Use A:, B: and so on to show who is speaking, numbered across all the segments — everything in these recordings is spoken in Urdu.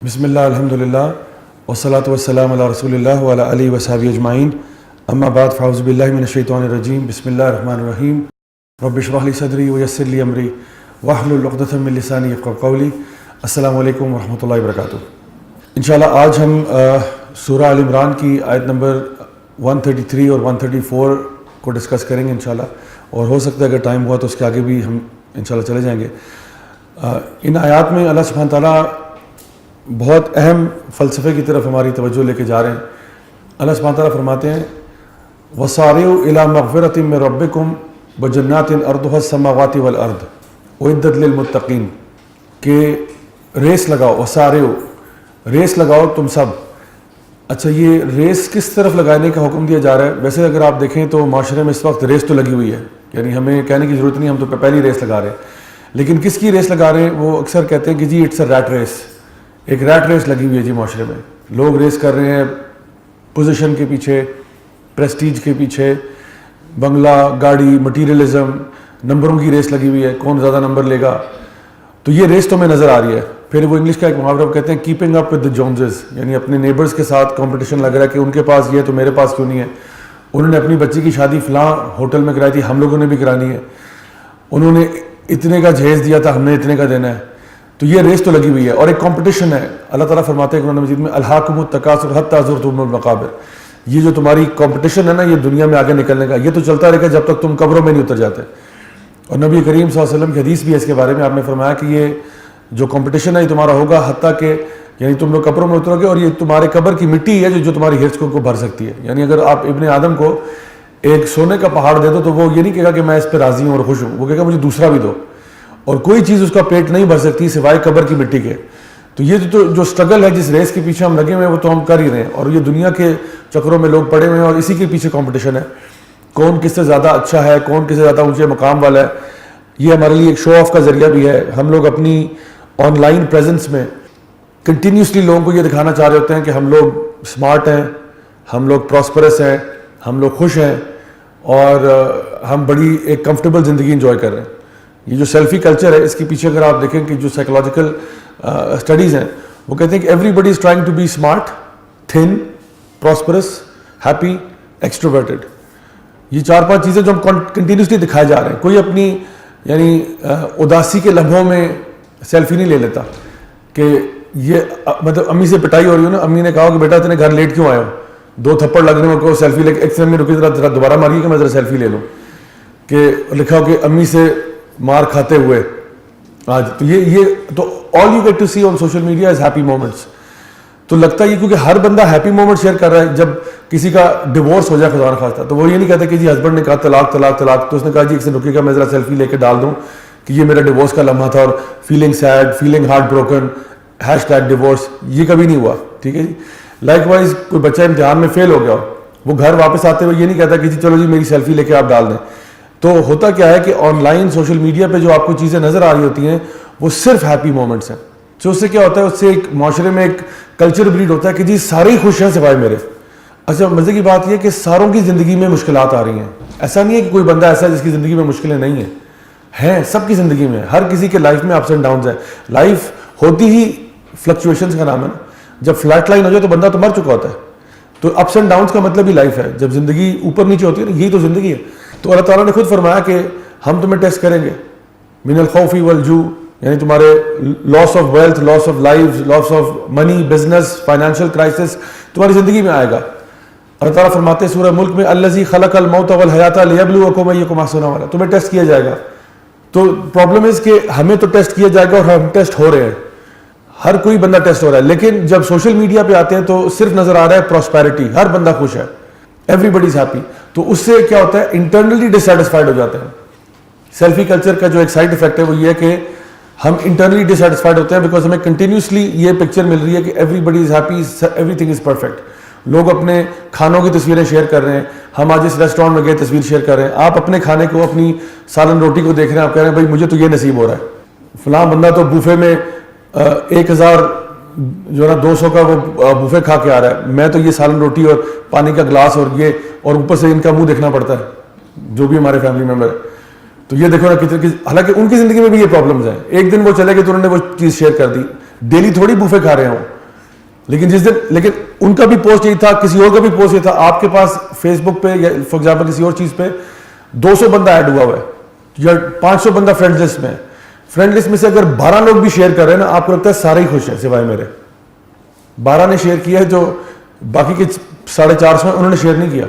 A: بسم اللہ الحمدللہ والصلاة والسلام علی رسول اللہ وعلی آلہ وصحبہ اجمعین اما بعد فاعوذ باللہ من الشیطان الرجیم بسم اللہ الرحمن الرحیم رب اشرح لی صدری ویسر لی امری واحلل عقدۃ من لسانی یفقہوا قولی. السلام علیکم ورحمۃ اللہ وبرکاتہ. انشاءاللہ آج ہم سورہ آل عمران کی آیت نمبر 133 اور 134 کو ڈسکس کریں گے انشاءاللہ, اور ہو سکتا ہے اگر ٹائم ہوا تو اس کے آگے بھی ہم انشاءاللہ چلے جائیں گے. ان آیات میں اللہ سبحانہ تعالیٰ بہت اہم فلسفے کی طرف ہماری توجہ لے کے جا رہے ہیں. اللہ سبحانہ تعالیٰ فرماتے ہیں وَسَارِعُوا إِلَىٰ مَغْفِرَةٍ مِّن رَبِّكُمْ وَجَنَّاتٍ أَرْضُهَا السَّمَاوَاتِ وَالْأَرْضُ أُعِدَّتْ لِلْمُتَّقِينَ, کہ ریس لگاؤ, وَسَارِعُوا ریس لگاؤ تم سب. اچھا, یہ ریس کس طرف لگانے کا حکم دیا جا رہا ہے؟ ویسے اگر آپ دیکھیں تو معاشرے میں اس وقت ریس تو لگی ہوئی ہے, یعنی ہمیں کہنے کی ضرورت نہیں, ہم تو پہلی ریس لگا رہے ہیں. لیکن کس کی ریس لگا رہے ہیں؟ وہ اکثر کہتے ہیں کہ جی اٹس اے ریٹ ریس, ایک ریٹ ریس لگی ہوئی ہے جی معاشرے میں. لوگ ریس کر رہے ہیں پوزیشن کے پیچھے, پریسٹیج کے پیچھے, بنگلہ, گاڑی, مٹیریلزم, نمبروں کی ریس لگی ہوئی ہے, کون زیادہ نمبر لے گا. تو یہ ریس تو ہمیں نظر آ رہی ہے. پھر وہ انگلش کا ایک محاورہ کہتے ہیں کیپنگ اپ ود دا جونزز, یعنی اپنے نیبرز کے ساتھ کمپٹیشن لگ رہا ہے کہ ان کے پاس یہ ہے تو میرے پاس کیوں نہیں ہے. انہوں نے اپنی بچی کی شادی فلاں ہوٹل میں کرائی تھی, ہم لوگوں نے بھی کرانی ہے. انہوں نے اتنے کا جہیز دیا تھا, ہم نے اتنے کا دینا ہے. تو یہ ریس تو لگی ہوئی ہے اور ایک کمپٹیشن ہے. اللہ تعالیٰ فرماتے ہیں قرآن مجید میں الہاکم التکاثر حتی زرتم المقابر, یہ جو تمہاری کمپٹیشن ہے نا یہ دنیا میں آگے نکلنے کا, یہ تو چلتا رہے گا جب تک تم قبروں میں نہیں اتر جاتے. اور نبی کریم صلی اللہ علیہ وسلم کی حدیث بھی ہے اس کے بارے میں. آپ نے فرمایا کہ یہ جو کمپٹیشن ہے یہ تمہارا ہوگا حتیٰ کہ یعنی تم لوگ قبروں میں اترو گے اور یہ تمہارے قبر کی مٹی ہے جو تمہاری حرص کو بھر سکتی ہے. یعنی اگر آپ ابن آدم کو ایک سونے کا پہاڑ دے دو تو وہ یہ نہیں کہے گا کہ میں اس پہ راضی ہوں اور خوش ہوں, وہ کہے گا مجھے دوسرا بھی دو, اور کوئی چیز اس کا پیٹ نہیں بھر سکتی سوائے قبر کی مٹی کے. تو یہ تو جو اسٹرگل ہے جس ریس کے پیچھے ہم لگے ہوئے ہیں وہ تو ہم کر ہی رہے ہیں, اور یہ دنیا کے چکروں میں لوگ پڑے ہوئے ہیں اور اسی کے پیچھے کمپٹیشن ہے. کون کس سے زیادہ اچھا ہے, کون کس سے زیادہ اونچے مقام والا ہے. یہ ہمارے لیے ایک شو آف کا ذریعہ بھی ہے. ہم لوگ اپنی آن لائن پریزنس میں کنٹینیوسلی لوگوں کو یہ دکھانا چاہ رہے ہوتے ہیں کہ ہم لوگ اسمارٹ ہیں, ہم لوگ پراسپرس ہیں, ہم لوگ خوش ہیں, اور ہم بڑی ایک کمفرٹیبل زندگی انجوائے کر رہے ہیں. یہ جو سیلفی کلچر ہے اس کے پیچھے اگر آپ دیکھیں کہ جو سائیکولوجیکل اسٹڈیز ہیں وہ کہتے ہیں کہ everybody is trying to be smart, thin, prosperous, happy, extroverted. یہ 4-5 چیزیں جو ہم کنٹینیوسلی دکھائے جا رہے ہیں. کوئی اپنی یعنی اداسی کے لمحوں میں سیلفی نہیں لے لیتا کہ یہ مطلب امی سے پٹائی ہو رہی ہو نا, امی نے کہا کہ بیٹا تیرے گھر لیٹ کیوں آئے ہو, 2 تھپڑ لگ رہے ہو, کو سیلفی لے کے ایک سیکنڈ میں رکی, ذرا دوبارہ ماریے کہ میں ذرا سیلفی لے لوں. کہ لکھا ہو کہ امی سے مار کھاتے ہوئے آج. تو یہ تو all you get to see on social media is happy moments. تو لگتا ہے یہ کیونکہ ہر بندہ ہیپی مومنٹ شیئر کر رہا ہے. جب کسی کا ڈیورس ہو جائے خدا نخواستہ تو وہ یہ نہیں کہتا کہ جی ہسبینڈ نے کہا طلاق طلاق طلاق, تو اس نے کہا جی ایک سے رکیے گا میں ذرا سیلفی لے کے ڈال دوں کہ یہ میرا ڈیورس کا لمحہ تھا, اور feeling sad, feeling heart broken, #divorce. یہ کبھی نہیں ہوا. ٹھیک ہے جی. لائک وائز کوئی بچہ امتحان میں فیل ہو گیا, وہ گھر واپس آتے ہوئے یہ نہیں کہتا کہ جی چلو جی میری سیلفی لے کے آپ ڈال دیں. تو ہوتا کیا ہے کہ آن لائن سوشل میڈیا پہ جو آپ کو چیزیں نظر آ رہی ہوتی ہیں وہ صرف ہیپی مومنٹس ہیں. تو اس سے کیا ہوتا ہے, اس سے ایک معاشرے میں ایک کلچر بریڈ ہوتا ہے کہ جی سارے ہی خوش ہیں سوائے میرے. اچھا, مزے کی بات یہ کہ ساروں کی زندگی میں مشکلات آ رہی ہیں. ایسا نہیں ہے کہ کوئی بندہ ایسا ہے جس کی زندگی میں مشکلیں نہیں ہیں, سب کی زندگی میں. ہر کسی کے لائف میں اپس اینڈ ڈاؤنز ہیں. لائف ہوتی ہی فلکچویشنز کا نام ہے. جب فلیٹ لائن ہو جائے تو بندہ تو مر چکا ہوتا ہے. تو اپس اینڈ ڈاؤنز کا مطلب ہی لائف ہے. جب زندگی اوپر نیچے ہوتی ہے نا, یہی تو زندگی ہے. تو اللہ تعالیٰ نے خود فرمایا کہ ہم تمہیں ٹیسٹ کریں گے من الخوف والجوع, یعنی تمہارے loss of wealth, loss of life, loss of money, business, financial crisis تمہاری زندگی میں آئے گا. اللہ تعالیٰ فرماتے ہیں سورہ ملک میں الذی خلق الموت والحیات لیبلوکم ایکم احسن عملا, تمہیں ٹیسٹ کیا جائے گا. تو پرابلم از کہ ہمیں تو ٹیسٹ کیا جائے گا اور ہم ٹیسٹ ہو رہے ہیں, ہر کوئی بندہ ٹیسٹ ہو رہا ہے. لیکن جب سوشل میڈیا پہ آتے ہیں تو صرف نظر آ رہا ہے پراسپیرٹی, ہر بندہ خوش ہے, ایوری بڈی از ہیپی. تو اس سے کیا ہوتا ہے, انٹرنلی ڈسسیٹسفائڈ ہو جاتے ہیں. سیلفی کلچر کا جو ایک سائڈ افیکٹ ہے وہ یہ ہے کہ ہم انٹرنلی ڈسسیٹسفائڈ ہوتے ہیں بیکاز ہمیں کنٹینیوسلی یہ پکچر مل رہی ہے کہ everybody is happy, everything is perfect. لوگ اپنے کھانوں کی تصویریں شیئر کر رہے ہیں. ہم آج اس ریسٹورینٹ میں گئے تصویر شیئر کر رہے ہیں. آپ اپنے کھانے کو, اپنی سالن روٹی کو دیکھ رہے ہیں, آپ کہہ رہے ہیں بھائی مجھے تو یہ نصیب ہو رہا ہے. فلاں بندہ تو بوفے میں 1000 جو ہے نا 200 کا وہ بوفے کھا کے آ رہا ہے, میں تو یہ سالن روٹی اور پانی کا گلاس اور یہ, اور اوپر سے ان کا منہ دیکھنا پڑتا ہے جو بھی ہمارے فیملی ممبر ہے. تو یہ دیکھو نا کتنے, حالانکہ ان کی زندگی میں بھی یہ پرابلمز ہیں. ایک دن وہ چلے گئے تو انہوں نے وہ چیز شیئر کر دی, ڈیلی تھوڑی بوفے کھا رہے ہوں. لیکن ان کا بھی پوسٹ یہی تھا, کسی اور کا بھی پوسٹ یہ تھا. آپ کے پاس فیس بک پہ یا فار ایگزامپل کسی اور چیز پہ 200 بندہ ایڈ ہوا ہے یا 500 بندہ فرینڈ لسٹ میں ہے. فرینڈ لسٹ میں سے اگر 12 لوگ بھی شیئر کر رہے ہیں نا, آپ کو لگتا ہے سارے ہی خوش ہیں سوائے میرے. 12 نے شیئر کیا ہے, جو باقی کے 450 ہیں انہوں نے شیئر نہیں کیا,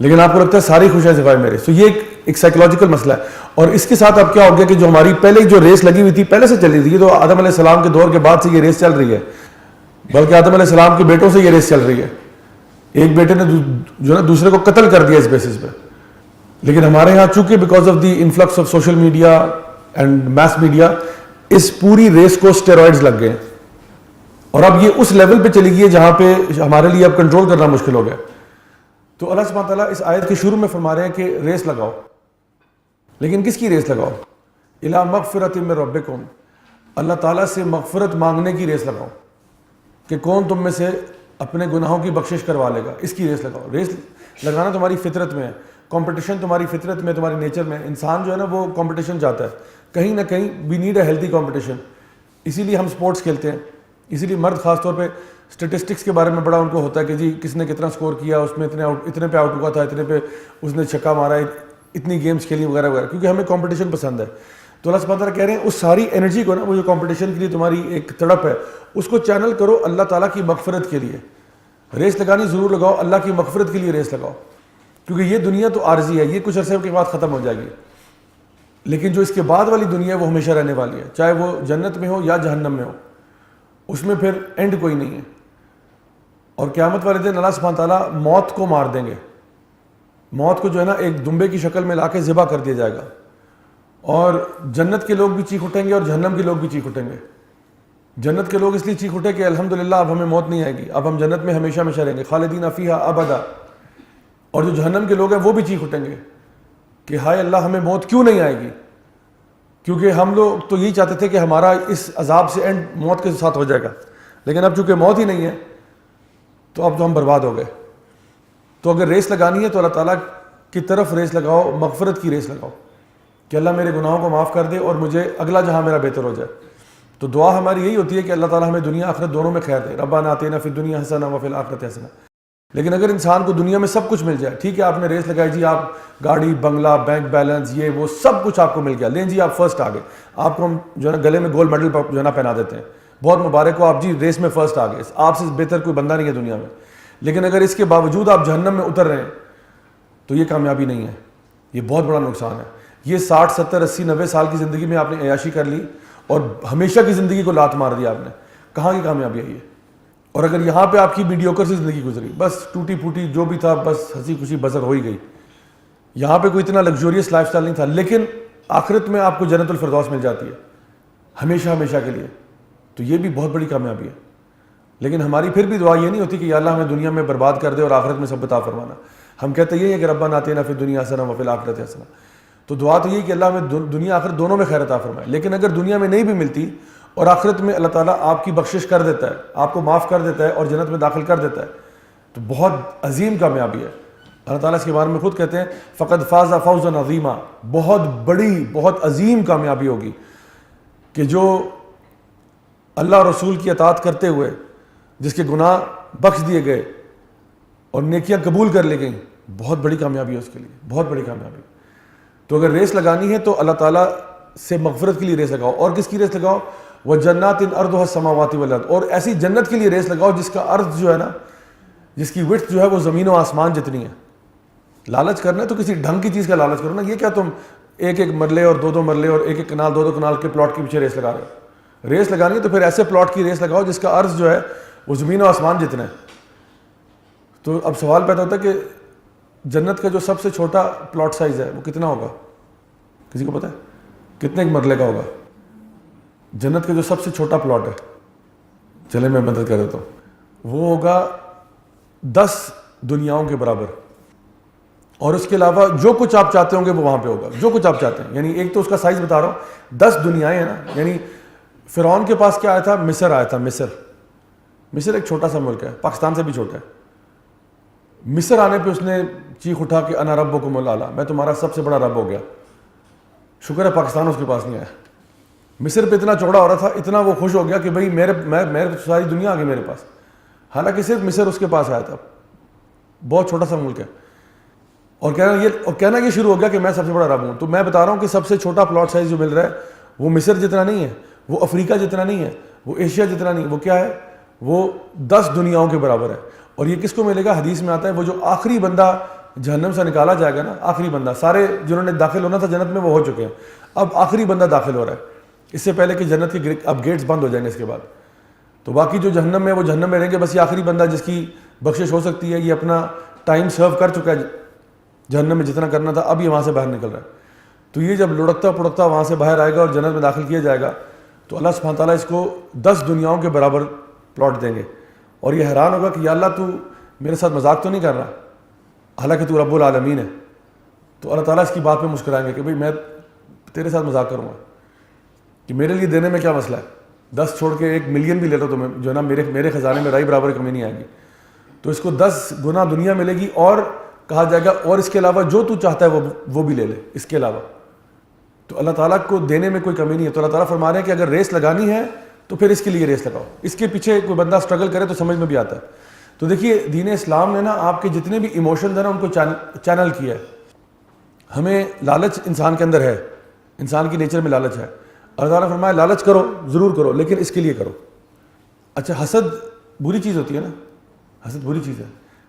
A: لیکن آپ کو لگتا ہے سارے ہی خوش ہیں سوائے میرے. تو یہ ایک سائیکولوجیکل مسئلہ ہے. اور اس کے ساتھ اب کیا ہو گیا کہ جو ہماری پہلے جو ریس لگی ہوئی تھی پہلے سے چلی تھی, تو آدم علیہ السلام کے دور کے بعد سے یہ ریس چل رہی ہے, بلکہ آدم علیہ السلام کے بیٹوں سے یہ ریس چل رہی ہے. ایک بیٹے نے جو ہے دوسرے کو قتل کر دیا اس بیسس پہ. لیکن ہمارے ہاں چونکہ because of the influx of social media and mass media, اس پوری ریس کو اسٹیرائڈز لگ گئے, اور اب یہ اس لیول پہ چلی گئی ہے جہاں پہ ہمارے لیے اب کنٹرول کرنا مشکل ہو گیا. تو اللہ سبحانہ تعالیٰ اس آیت کے شروع میں فرما رہے ہیں کہ ریس لگاؤ. لیکن کس کی ریس لگاؤ؟ الی مغفرۃ من ربکم, اللہ تعالیٰ سے مغفرت مانگنے کی ریس لگاؤ کہ کون تم میں سے اپنے گناہوں کی بخشش کروا لے گا, اس کی ریس لگاؤ. ریس لگانا تمہاری فطرت میں ہے, کمپٹیشن تمہاری فطرت میں, تمہاری نیچر میں. انسان جو ہے نا وہ کمپٹیشن چاہتا ہے کہیں نہ کہیں. We need a healthy competition. اسی لیے ہم سپورٹس کھیلتے ہیں. اسی لیے مرد خاص طور پہ اسٹیٹسٹکس کے بارے میں بڑا ان کو ہوتا ہے کہ جی کس نے کتنا سکور کیا, اس میں اتنے پہ آؤٹ ہوا تھا, اتنے پہ اس نے چھکا مارا, اتنی گیمز کھیلی وغیرہ وغیرہ, کیونکہ ہمیں کمپٹیشن پسند ہے. تو اللہ سبحانہ تعالیٰ کہہ رہے ہیں اس ساری انرجی کو نا, وہ جو کمپٹیشن کے لیے تمہاری ایک تڑپ ہے, اس کو چینل کرو اللہ تعالیٰ کی مغفرت کے لیے. ریس لگانی ضرور لگاؤ, اللہ کی مغفرت کے لیے ریس لگاؤ, کیونکہ یہ دنیا تو عارضی ہے, یہ کچھ عرصے کے بعد ختم ہو جائے گی. لیکن جو اس کے بعد والی دنیا ہے وہ ہمیشہ رہنے والی ہے, چاہے وہ جنت میں ہو یا جہنم میں ہو, اس میں پھر اینڈ کوئی نہیں ہے. اور قیامت والے دن اللہ سبحانہ تعالیٰ موت کو مار دیں گے. موت کو جو ہے نا ایک دمبے کی شکل میں لا کے ذبح کر دیا جائے گا, اور جنت کے لوگ بھی چیخ اٹھیں گے اور جہنم کے لوگ بھی چیخ اٹھیں گے. جنت کے لوگ اس لیے چیخ اٹھے کہ الحمدللہ اب ہمیں موت نہیں آئے گی, اب ہم جنت میں ہمیشہ ہمیشہ رہیں گے, خالدین فیہا ابدا. اور جو جہنم کے لوگ ہیں وہ بھی چیخ اٹھیں گے کہ ہائے اللہ ہمیں موت کیوں نہیں آئے گی, کیونکہ ہم لوگ تو یہی چاہتے تھے کہ ہمارا اس عذاب سے اینڈ موت کے ساتھ ہو جائے گا, لیکن اب چونکہ موت ہی نہیں ہے تو اب تو ہم برباد ہو گئے. تو اگر ریس لگانی ہے تو اللہ تعالیٰ کی طرف ریس لگاؤ, مغفرت کی ریس لگاؤ کہ اللہ میرے گناہوں کو معاف کر دے اور مجھے اگلا جہاں میرا بہتر ہو جائے. تو دعا ہماری یہی ہوتی ہے کہ اللہ تعالیٰ ہمیں دنیا آخرت دونوں میں خیر دے. ربنا آتنا فی الدنیا حسنہ وفی الآخرۃ حسنہ. لیکن اگر انسان کو دنیا میں سب کچھ مل جائے, ٹھیک ہے آپ نے ریس لگائی, جی آپ گاڑی بنگلہ بینک بیلنس یہ وہ سب کچھ آپ کو مل گیا, لیں جی آپ فرسٹ آ گئے, آپ کو ہم جو ہے نا گلے میں گولڈ میڈل جو ہے نا پہنا دیتے ہیں, بہت مبارک ہو آپ جی ریس میں فرسٹ آ گئے, آپ سے بہتر کوئی بندہ نہیں ہے دنیا میں. لیکن اگر اس کے باوجود آپ جہنم میں اتر رہے ہیں تو یہ کامیابی نہیں ہے, یہ بہت بڑا نقصان ہے. یہ 60 70 80 90 سال کی زندگی میں آپ نے عیاشی کر لی اور ہمیشہ کی زندگی کو لات مار دیا آپ نے, کہاں کی کامیابی ہے یہ. اور اگر یہاں پہ آپ کی میڈیوکر سی زندگی گزری, بس ٹوٹی پھوٹی جو بھی تھا بس ہنسی خوشی بسر ہو ہی گئی, یہاں پہ کوئی اتنا لگزوریس لائف سٹائل نہیں تھا, لیکن آخرت میں آپ کو جنت الفردوس مل جاتی ہے ہمیشہ ہمیشہ کے لیے, تو یہ بھی بہت بڑی کامیابی ہے. لیکن ہماری پھر بھی دعا یہ نہیں ہوتی کہ یا اللہ ہمیں دنیا میں برباد کر دے اور آخرت میں سب عطا فرمانا. ہم کہتے یہ ہے کہ ربنا آتنا فی الدنیا حسنہ وفی الآخرۃ حسنہ. تو دعا تو یہ کہ اللہ ہمیں دنیا آخرت دونوں میں خیر عطا فرمائے. لیکن اگر دنیا میں نہیں بھی ملتی اور آخرت میں اللہ تعالیٰ آپ کی بخشش کر دیتا ہے, آپ کو معاف کر دیتا ہے اور جنت میں داخل کر دیتا ہے, تو بہت عظیم کامیابی ہے. اللہ تعالیٰ اس کے بارے میں خود کہتے ہیں فقد فاز فوزا عظیما, بہت بڑی بہت عظیم کامیابی ہوگی کہ جو اللہ رسول کی اطاعت کرتے ہوئے جس کے گناہ بخش دیے گئے اور نیکیاں قبول کر لی گئیں, بہت بڑی کامیابی ہے اس کے لیے, بہت بڑی کامیابی. تو اگر ریس لگانی ہے تو اللہ تعالیٰ سے مغفرت کے لیے ریس لگاؤ. اور کس کی ریس لگاؤ؟ وَجَنَّاتٍ أَرْضُهَا السَّمَاوَاتِ وَالْأَرْضُ, اور ایسی جنت کے لیے ریس لگاؤ جس کا عرض جو ہے نا, جس کی وڈتھ جو ہے وہ زمین و آسمان جتنی ہے. لالچ کرنا ہے تو کسی ڈھنگ کی چیز کا لالچ کرو نا, یہ کیا تم ایک ایک مرلے اور دو مرلے اور ایک ایک کنال دو کنال کے پلاٹ کے پیچھے ریس لگا رہے ہو. ریس لگانی ہے تو پھر ایسے پلاٹ کی ریس لگاؤ جس کا عرض جو ہے وہ زمین و آسمان جتنا ہے. تو اب سوال پیدا ہوتا ہے کہ جنت کا جو سب سے چھوٹا پلاٹ سائز ہے وہ کتنا ہوگا؟ کسی کو پتہ ہے کتنے ایک مرلے کا ہوگا جنت کا جو سب سے چھوٹا پلاٹ ہے؟ چلے میں مدد کر دیتا ہوں. وہ ہوگا 10 دنیاؤں کے برابر, اور اس کے علاوہ جو کچھ آپ چاہتے ہوں گے وہ وہاں پہ ہوگا, جو کچھ آپ چاہتے ہیں. یعنی ایک تو اس کا سائز بتا رہا ہوں, 10 دنیایں ہیں نا. یعنی فرعون کے پاس کیا آیا تھا؟ مصر آیا تھا. مصر ایک چھوٹا سا ملک ہے, پاکستان سے بھی چھوٹا ہے. مصر آنے پہ اس نے چیخ اٹھا کہ انا ربکم الاعلی, میں تمہارا سب سے بڑا رب ہو گیا. شکر ہے پاکستان اس کے پاس نہیں آیا. مصر پہ اتنا چوڑا ہو رہا تھا, اتنا وہ خوش ہو گیا کہ بھائی میرے ساری دنیا آ گئی میرے پاس. حالانکہ صرف مصر اس کے پاس آیا تھا، بہت چھوٹا سا ملک ہے، اور کہنا یہ شروع ہو گیا کہ میں سب سے بڑا رب ہوں. تو میں بتا رہا ہوں کہ سب سے چھوٹا پلاٹ سائز جو مل رہا ہے وہ مصر جتنا نہیں ہے، وہ افریقہ جتنا نہیں ہے، وہ ایشیا جتنا نہیں، وہ کیا ہے؟ وہ 10 دنیاؤں کے برابر ہے. اور یہ کس کو ملے گا؟ حدیث میں آتا ہے وہ جو آخری بندہ جہنم سے نکالا جائے گا نا، آخری بندہ، سارے جنہوں نے داخل ہونا تھا جنت میں وہ ہو چکے ہیں، اب آخری بندہ داخل ہو رہا ہے، اس سے پہلے کہ جنت کے اب گیٹس بند ہو جائیں گے اس کے بعد. تو باقی جو جہنم میں وہ جہنم میں رہیں گے، بس یہ آخری بندہ جس کی بخشش ہو سکتی ہے، یہ اپنا ٹائم سرو کر چکا ہے جہنم میں جتنا کرنا تھا، اب یہ وہاں سے باہر نکل رہا ہے. تو یہ جب لڑکتا پڑکتا وہاں سے باہر آئے گا اور جنت میں داخل کیا جائے گا تو اللہ سبحانہ تعالیٰ اس کو 10 دنیاؤں کے برابر پلاٹ دیں گے. اور یہ حیران ہوگا کہ یا اللہ تو میرے ساتھ مذاق تو نہیں کر رہا، حالانکہ تو رب العالمین ہے. تو اللہ تعالیٰ اس کی بات پہ مسکرائیں گے کہ بھئی میں تیرے ساتھ مذاق کروں گا کہ میرے لیے دینے میں کیا مسئلہ ہے، 10 چھوڑ کے 1 ملین بھی لے لو تو میں جو ہے نا میرے خزانے میں رائی برابر کمی نہیں آئے گی. تو اس کو 10 گنا دنیا ملے گی، اور کہا جائے گا اور اس کے علاوہ جو تو چاہتا ہے وہ بھی لے لے اس کے علاوہ. تو اللہ تعالیٰ کو دینے میں کوئی کمی نہیں ہے. تو اللہ تعالیٰ فرما رہے ہیں کہ اگر ریس لگانی ہے تو پھر اس کے لیے ریس لگاؤ، اس کے پیچھے کوئی بندہ اسٹرگل کرے تو سمجھ میں بھی آتا ہے. تو دیکھیے دین اسلام نے نا آپ کے جتنے بھی ایموشنز ہیں نا ان کو چینل کیا ہے. ہمیں لالچ انسان کے اندر ہے، انسان کی نیچر میں لالچ ہے. اللہ تعالیٰ فرمایا لالچ کرو ضرور کرو لیکن اس کے لیے کرو. اچھا حسد بری چیز ہوتی ہے نا، حسد بری چیز ہے،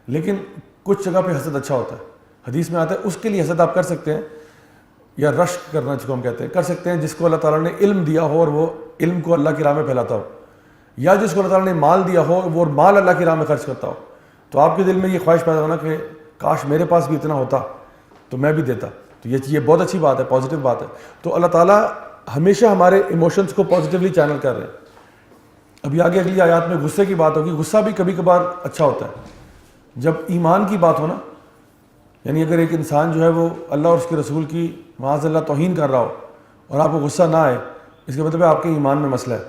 A: لیکن کچھ جگہ پہ حسد اچھا ہوتا ہے. حدیث میں آتا ہے اس کے لیے حسد آپ کر سکتے ہیں، یا رشک کرنا جس کو ہم کہتے ہیں کر سکتے ہیں، جس کو اللہ تعالیٰ نے علم دیا ہو اور وہ علم کو اللہ کی راہ میں پھیلاتا ہو، یا جس کو اللہ تعالیٰ نے مال دیا ہو وہ مال اللہ کی راہ میں خرچ کرتا ہو. تو آپ کے دل میں یہ خواہش پیدا ہونا کہ کاش میرے پاس بھی اتنا ہوتا تو میں بھی دیتا. تو یہ بہت اچھی بات ہے، پازیٹیو بات ہے. تو اللہ تعالیٰ ہمیشہ ہمارے ایموشنز کو پازیٹیولی چینل کر رہے ہیں. ابھی آگے اگلی آیات میں غصے کی بات ہوگی. غصہ بھی کبھی کبھار اچھا ہوتا ہے جب ایمان کی بات ہو نا، یعنی اگر ایک انسان جو ہے وہ اللہ اور اس کے رسول کی معاذ اللہ توہین کر رہا ہو اور آپ کو غصہ نہ آئے، اس کے مطلب ہے آپ کے ایمان میں مسئلہ ہے.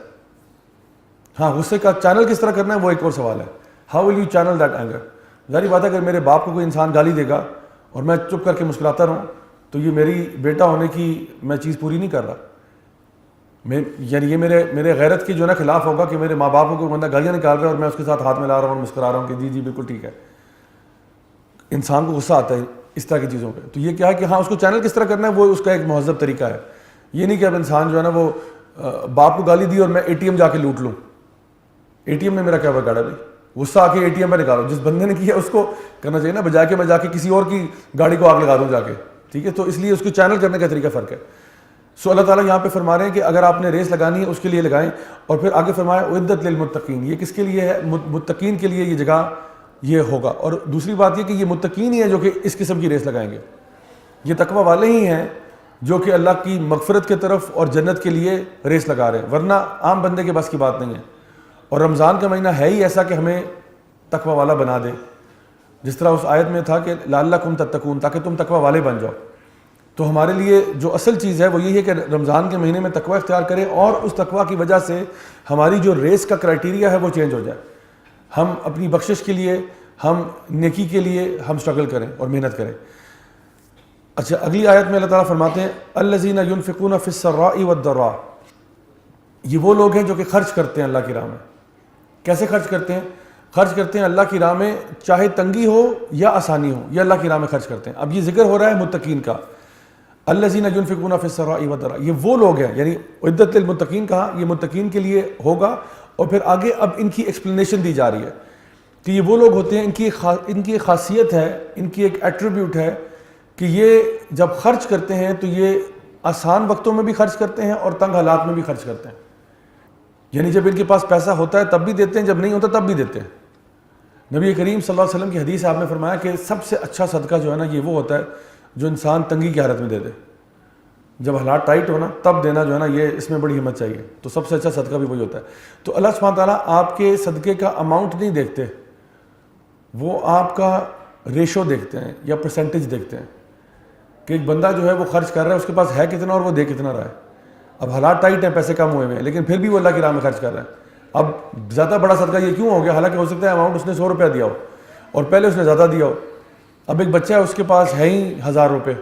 A: ہاں غصے کا چینل کس طرح کرنا ہے وہ ایک اور سوال ہے. How will you channel that anger. ظاہری بات ہے اگر میرے باپ کو کوئی انسان گالی دے گا اور میں چپ کر کے مسکراتا رہوں تو یہ میری بیٹا ہونے کی میں چیز پوری نہیں کر رہا. یعنی یہ میرے غیرت کی جو ہے نا خلاف ہوگا کہ میرے ماں باپ کو کوئی بندہ گالیاں نکال رہا ہے اور میں اس کے ساتھ ہاتھ ملا رہا ہوں اور مسکرا رہا ہوں کہ جی جی بالکل ٹھیک ہے. انسان کو غصہ آتا ہے اس طرح کی چیزوں پہ. تو یہ کیا ہے کہ ہاں اس کو چینل کس طرح کرنا ہے وہ اس کا ایک مہذب طریقہ ہے. یہ نہیں کہ اب انسان جو ہے نا وہ باپ کو گالی دی اور میں ATM جا کے لوٹ لوں. ATM میں میرا کیا بگاڑا بھائی، غصہ آ کے ATM پہ نکالو. جس بندے نے کیا اس کو کرنا چاہیے نا، بجائے کہ میں جا کے کسی اور کی گاڑی کو آگ لگا دوں جا کے. ٹھیک ہے، تو اس لیے اس کو چینل کرنے کا طریقہ فرق ہے. سو اللہ تعالیٰ یہاں پہ فرما رہے ہیں کہ اگر آپ نے ریس لگانی ہے اس کے لیے لگائیں. اور پھر آگے فرمایا اعدت للمتقین. یہ کس کے لیے ہے؟ متقین کے لیے یہ جگہ یہ ہوگا. اور دوسری بات یہ کہ یہ متقین ہی ہیں جو کہ اس قسم کی ریس لگائیں گے. یہ تقوی والے ہی ہیں جو کہ اللہ کی مغفرت کی طرف اور جنت کے لیے ریس لگا رہے ہیں، ورنہ عام بندے کے بس کی بات نہیں ہے. اور رمضان کا مہینہ ہے ہی ایسا کہ ہمیں تقوی والا بنا دے، جس طرح اس آیت میں تھا کہ لعلکم تتقون، تاکہ تم تقوی والے بن جاؤ. تو ہمارے لیے جو اصل چیز ہے وہ یہی ہے کہ رمضان کے مہینے میں تقوی اختیار کریں اور اس تقوی کی وجہ سے ہماری جو ریس کا کرائٹیریا ہے وہ چینج ہو جائے. ہم اپنی بخشش کے لیے، ہم نیکی کے لیے ہم اسٹرگل کریں اور محنت کریں. اچھا اگلی آیت میں اللہ تعالیٰ فرماتے ہیں الذین ینفقون فی السراء والضراء. یہ وہ لوگ ہیں جو کہ خرچ کرتے ہیں اللہ کی راہ میں. کیسے خرچ کرتے ہیں؟ خرچ کرتے ہیں اللہ کی راہ میں، چاہے تنگی ہو یا آسانی ہو، یہ اللہ کی راہ میں خرچ کرتے ہیں. اب یہ ذکر ہو رہا ہے متقین کا. الذین ینفقون فی السراء والضراء، یہ وہ لوگ ہیں، یعنی عدت للمتقین کہا، یہ متقین کے لیے ہوگا. اور پھر آگے اب ان کی ایکسپلینیشن دی جا رہی ہے کہ یہ وہ لوگ ہوتے ہیں، ان کی ایک خاصیت ہے، ان کی ایک ایٹریبیوٹ ہے کہ یہ جب خرچ کرتے ہیں تو یہ آسان وقتوں میں بھی خرچ کرتے ہیں اور تنگ حالات میں بھی خرچ کرتے ہیں. یعنی جب ان کے پاس پیسہ ہوتا ہے تب بھی دیتے ہیں، جب نہیں ہوتا تب بھی دیتے ہیں. نبی کریم صلی اللہ علیہ وسلم کی حدیث آپ نے فرمایا کہ سب سے اچھا صدقہ جو ہے نا یہ وہ ہوتا ہے جو انسان تنگی کی حالت میں دے دے. جب حالات ٹائٹ ہونا تب دینا جو ہے نا یہ اس میں بڑی ہمت چاہیے. تو سب سے اچھا صدقہ بھی وہی ہوتا ہے. تو اللہ سبحانہ تعالیٰ آپ کے صدقے کا اماؤنٹ نہیں دیکھتے، وہ آپ کا ریشو دیکھتے ہیں یا پرسنٹیج دیکھتے ہیں کہ ایک بندہ جو ہے وہ خرچ کر رہا ہے، اس کے پاس ہے کتنا اور وہ دے کتنا رہا ہے. اب حالات ٹائٹ ہیں، پیسے کم ہوئے ہوئے ہیں، لیکن پھر بھی وہ اللہ کی راہ میں خرچ کر رہا ہے. اب زیادہ بڑا صدقہ یہ کیوں ہو گیا؟ حالانکہ ہو سکتا ہے اماؤنٹ اس نے 100 روپیہ دیا ہو اور پہلے اس نے زیادہ دیا ہو. اب ایک بچہ ہے اس کے پاس ہے ہی 1000 روپے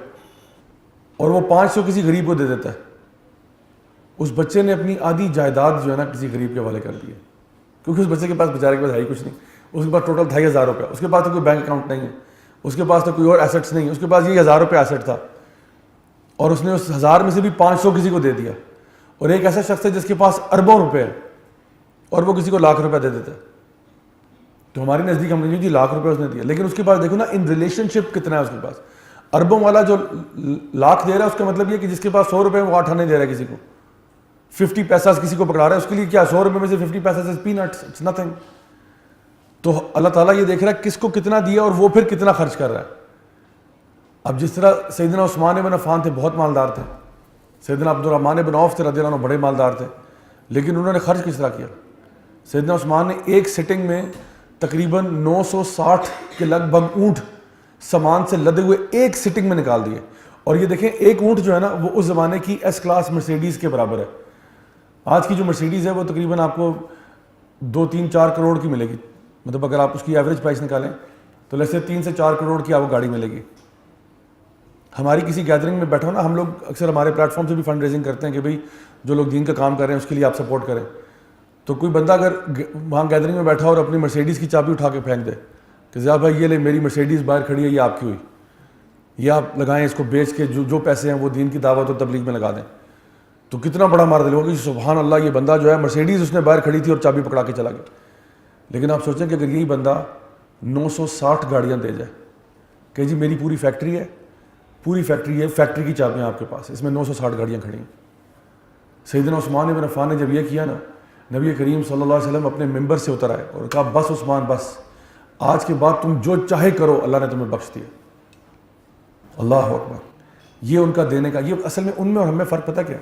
A: اور وہ 500 کسی غریب کو دے دیتا ہے. اس بچے نے اپنی آدھی جائیداد جو ہے نا کسی غریب کے حوالے کر دی ہے، کیونکہ اس بچے کے پاس بیچارے کے پاس ہے ہی کچھ نہیں. اس کے پاس ٹوٹل 2500 روپیہ، اس کے پاس تو کوئی بینک اکاؤنٹ نہیں ہے، اس کے پاس تو کوئی اور ایسٹس نہیں ہے، اس کے پاس یہ 1000 روپے ایسٹ تھا، اور اس نے اس 1000 میں سے بھی 500 کسی کو دے دیا. اور ایک ایسا شخص ہے جس کے پاس اربوں روپے ہے اور وہ کسی کو لاکھ روپے دے دیتا ہے. تو ہماری نزدیک ہم نے جی لاکھ روپے اس نے دیا، لیکن اس کے پاس دیکھو نا ان ریلیشن شپ کتنا ہے اس کے پاس. اربوں والا جو لاکھ دے رہا ہے اس کا مطلب یہ کہ جس کے پاس 100 روپے وہ 8 آنے دے رہا ہے کسی کو، 50 پیسہ کسی کو پکڑا رہا ہے، اس کے لیے کیا 100 روپے میں سے 50 پیسہ از پینٹس، اٹس نتھنگ. تو اللہ تعالیٰ یہ دیکھ رہا ہے کس کو کتنا دیا اور وہ پھر کتنا خرچ کر رہا ہے. اب جس طرح سیدنا عثمان بن عفان تھے، بہت مالدار تھے، سیدنا عبد الرحمن بن عوف تھے رضی اللہ عنہ، بڑے مالدار تھے، لیکن انہوں نے خرچ کس طرح کیا. سیدنا عثمان نے ایک سٹنگ میں تقریباً 960 کے لگ بھگ اونٹ سامان سے لدے ہوئے ایک سٹنگ میں نکال دیے. اور یہ دیکھیں ایک اونٹ جو ہے نا وہ اس زمانے کی ایس کلاس مرسیڈیز کے برابر ہے. آج کی جو مرسیڈیز ہے وہ تقریباً آپ کو 2-3-4 کروڑ کی ملے گی، مطلب اگر آپ اس کی ایوریج پرائس نکالیں تو لیسے 3 سے 4 کروڑ کی آپ کو گاڑی ملے گی. ہماری کسی گیدرنگ میں بیٹھا ہو نا، ہم لوگ اکثر ہمارے پلیٹ فارم سے بھی فنڈ ریزنگ کرتے ہیں کہ بھئی جو لوگ دین کا کام کر رہے ہیں اس کے لیے آپ سپورٹ کریں. تو کوئی بندہ اگر وہاں گیدرنگ میں بیٹھا اور اپنی مرسیڈیز کی چابی اٹھا کے پھینک دے کہ زیاد بھائی یہ لے میری مرسیڈیز باہر کھڑی ہے، یہ آپ کی ہوئی، یہ آپ لگائیں، اس کو بیچ کے جو پیسے ہیں وہ دین کی دعوت اور تبلیغ میں لگا دیں، تو کتنا بڑا مار دل ہوگا کہ سبحان اللہ یہ بندہ جو ہے مرسیڈیز اس نے باہر کھڑی تھی اور چابی پکڑا کے چلا گیا. لیکن آپ سوچیں کہ اگر یہی بندہ 960 گاڑیاں دے جائے کہ جی میری پوری فیکٹری ہے، پوری فیکٹری ہے، فیکٹری کی چابیاں آپ کے پاس، اس میں 960 گاڑیاں کھڑی ہیں. سیدنا عثمان بن عفان نے جب یہ کیا نا، نبی کریم صلی اللہ علیہ وسلم اپنے ممبر سے اتر آئے اور کہا بس عثمان بس، آج کے بعد تم جو چاہے کرو، اللہ نے تمہیں بخش دیا. اللہ اکبر. یہ ان کا دینے کا، یہ اصل میں ان میں اور ہم میں فرق پتہ کیا؟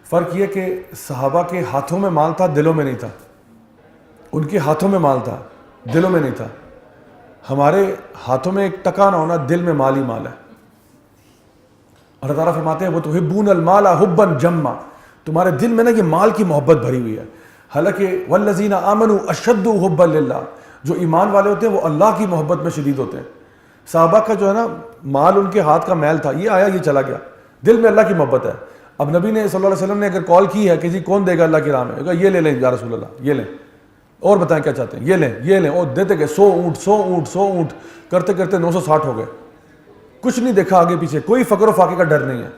A: فرق یہ کہ صحابہ کے ہاتھوں میں مال تھا، دلوں میں نہیں تھا. ان کے ہاتھوں میں مال تھا، دلوں میں نہیں تھا. ہمارے ہاتھوں میں ایک ٹکا نہ ہونا، دل میں مال ہی مال ہے. اللہ تعالیٰ فرماتے ہیں وہ تحبون المال حبا جما، تمہارے دل میں نا یہ مال کی محبت بھری ہوئی ہے. حالانکہ والذین آمنوا اشد حبا للہ، جو ایمان والے ہوتے ہیں وہ اللہ کی محبت میں شدید ہوتے ہیں. صحابہ کا جو ہے نا مال ان کے ہاتھ کا میل تھا، یہ آیا یہ چلا گیا، دل میں اللہ کی محبت ہے. اب نبی نے صلی اللہ علیہ وسلم نے اگر کال کی ہے کہ جی کون دے گا اللہ کی راہ میں، یہ لے لیں یا رسول اللہ، یہ لیں، اور بتائیں کیا چاہتے ہیں، یہ لیں یہ لیں، اور دیتے گئے 100 اونٹ کرتے کرتے 960 ہو گئے. کچھ نہیں دیکھا آگے پیچھے، کوئی فقر و فاقے کا ڈر نہیں ہے.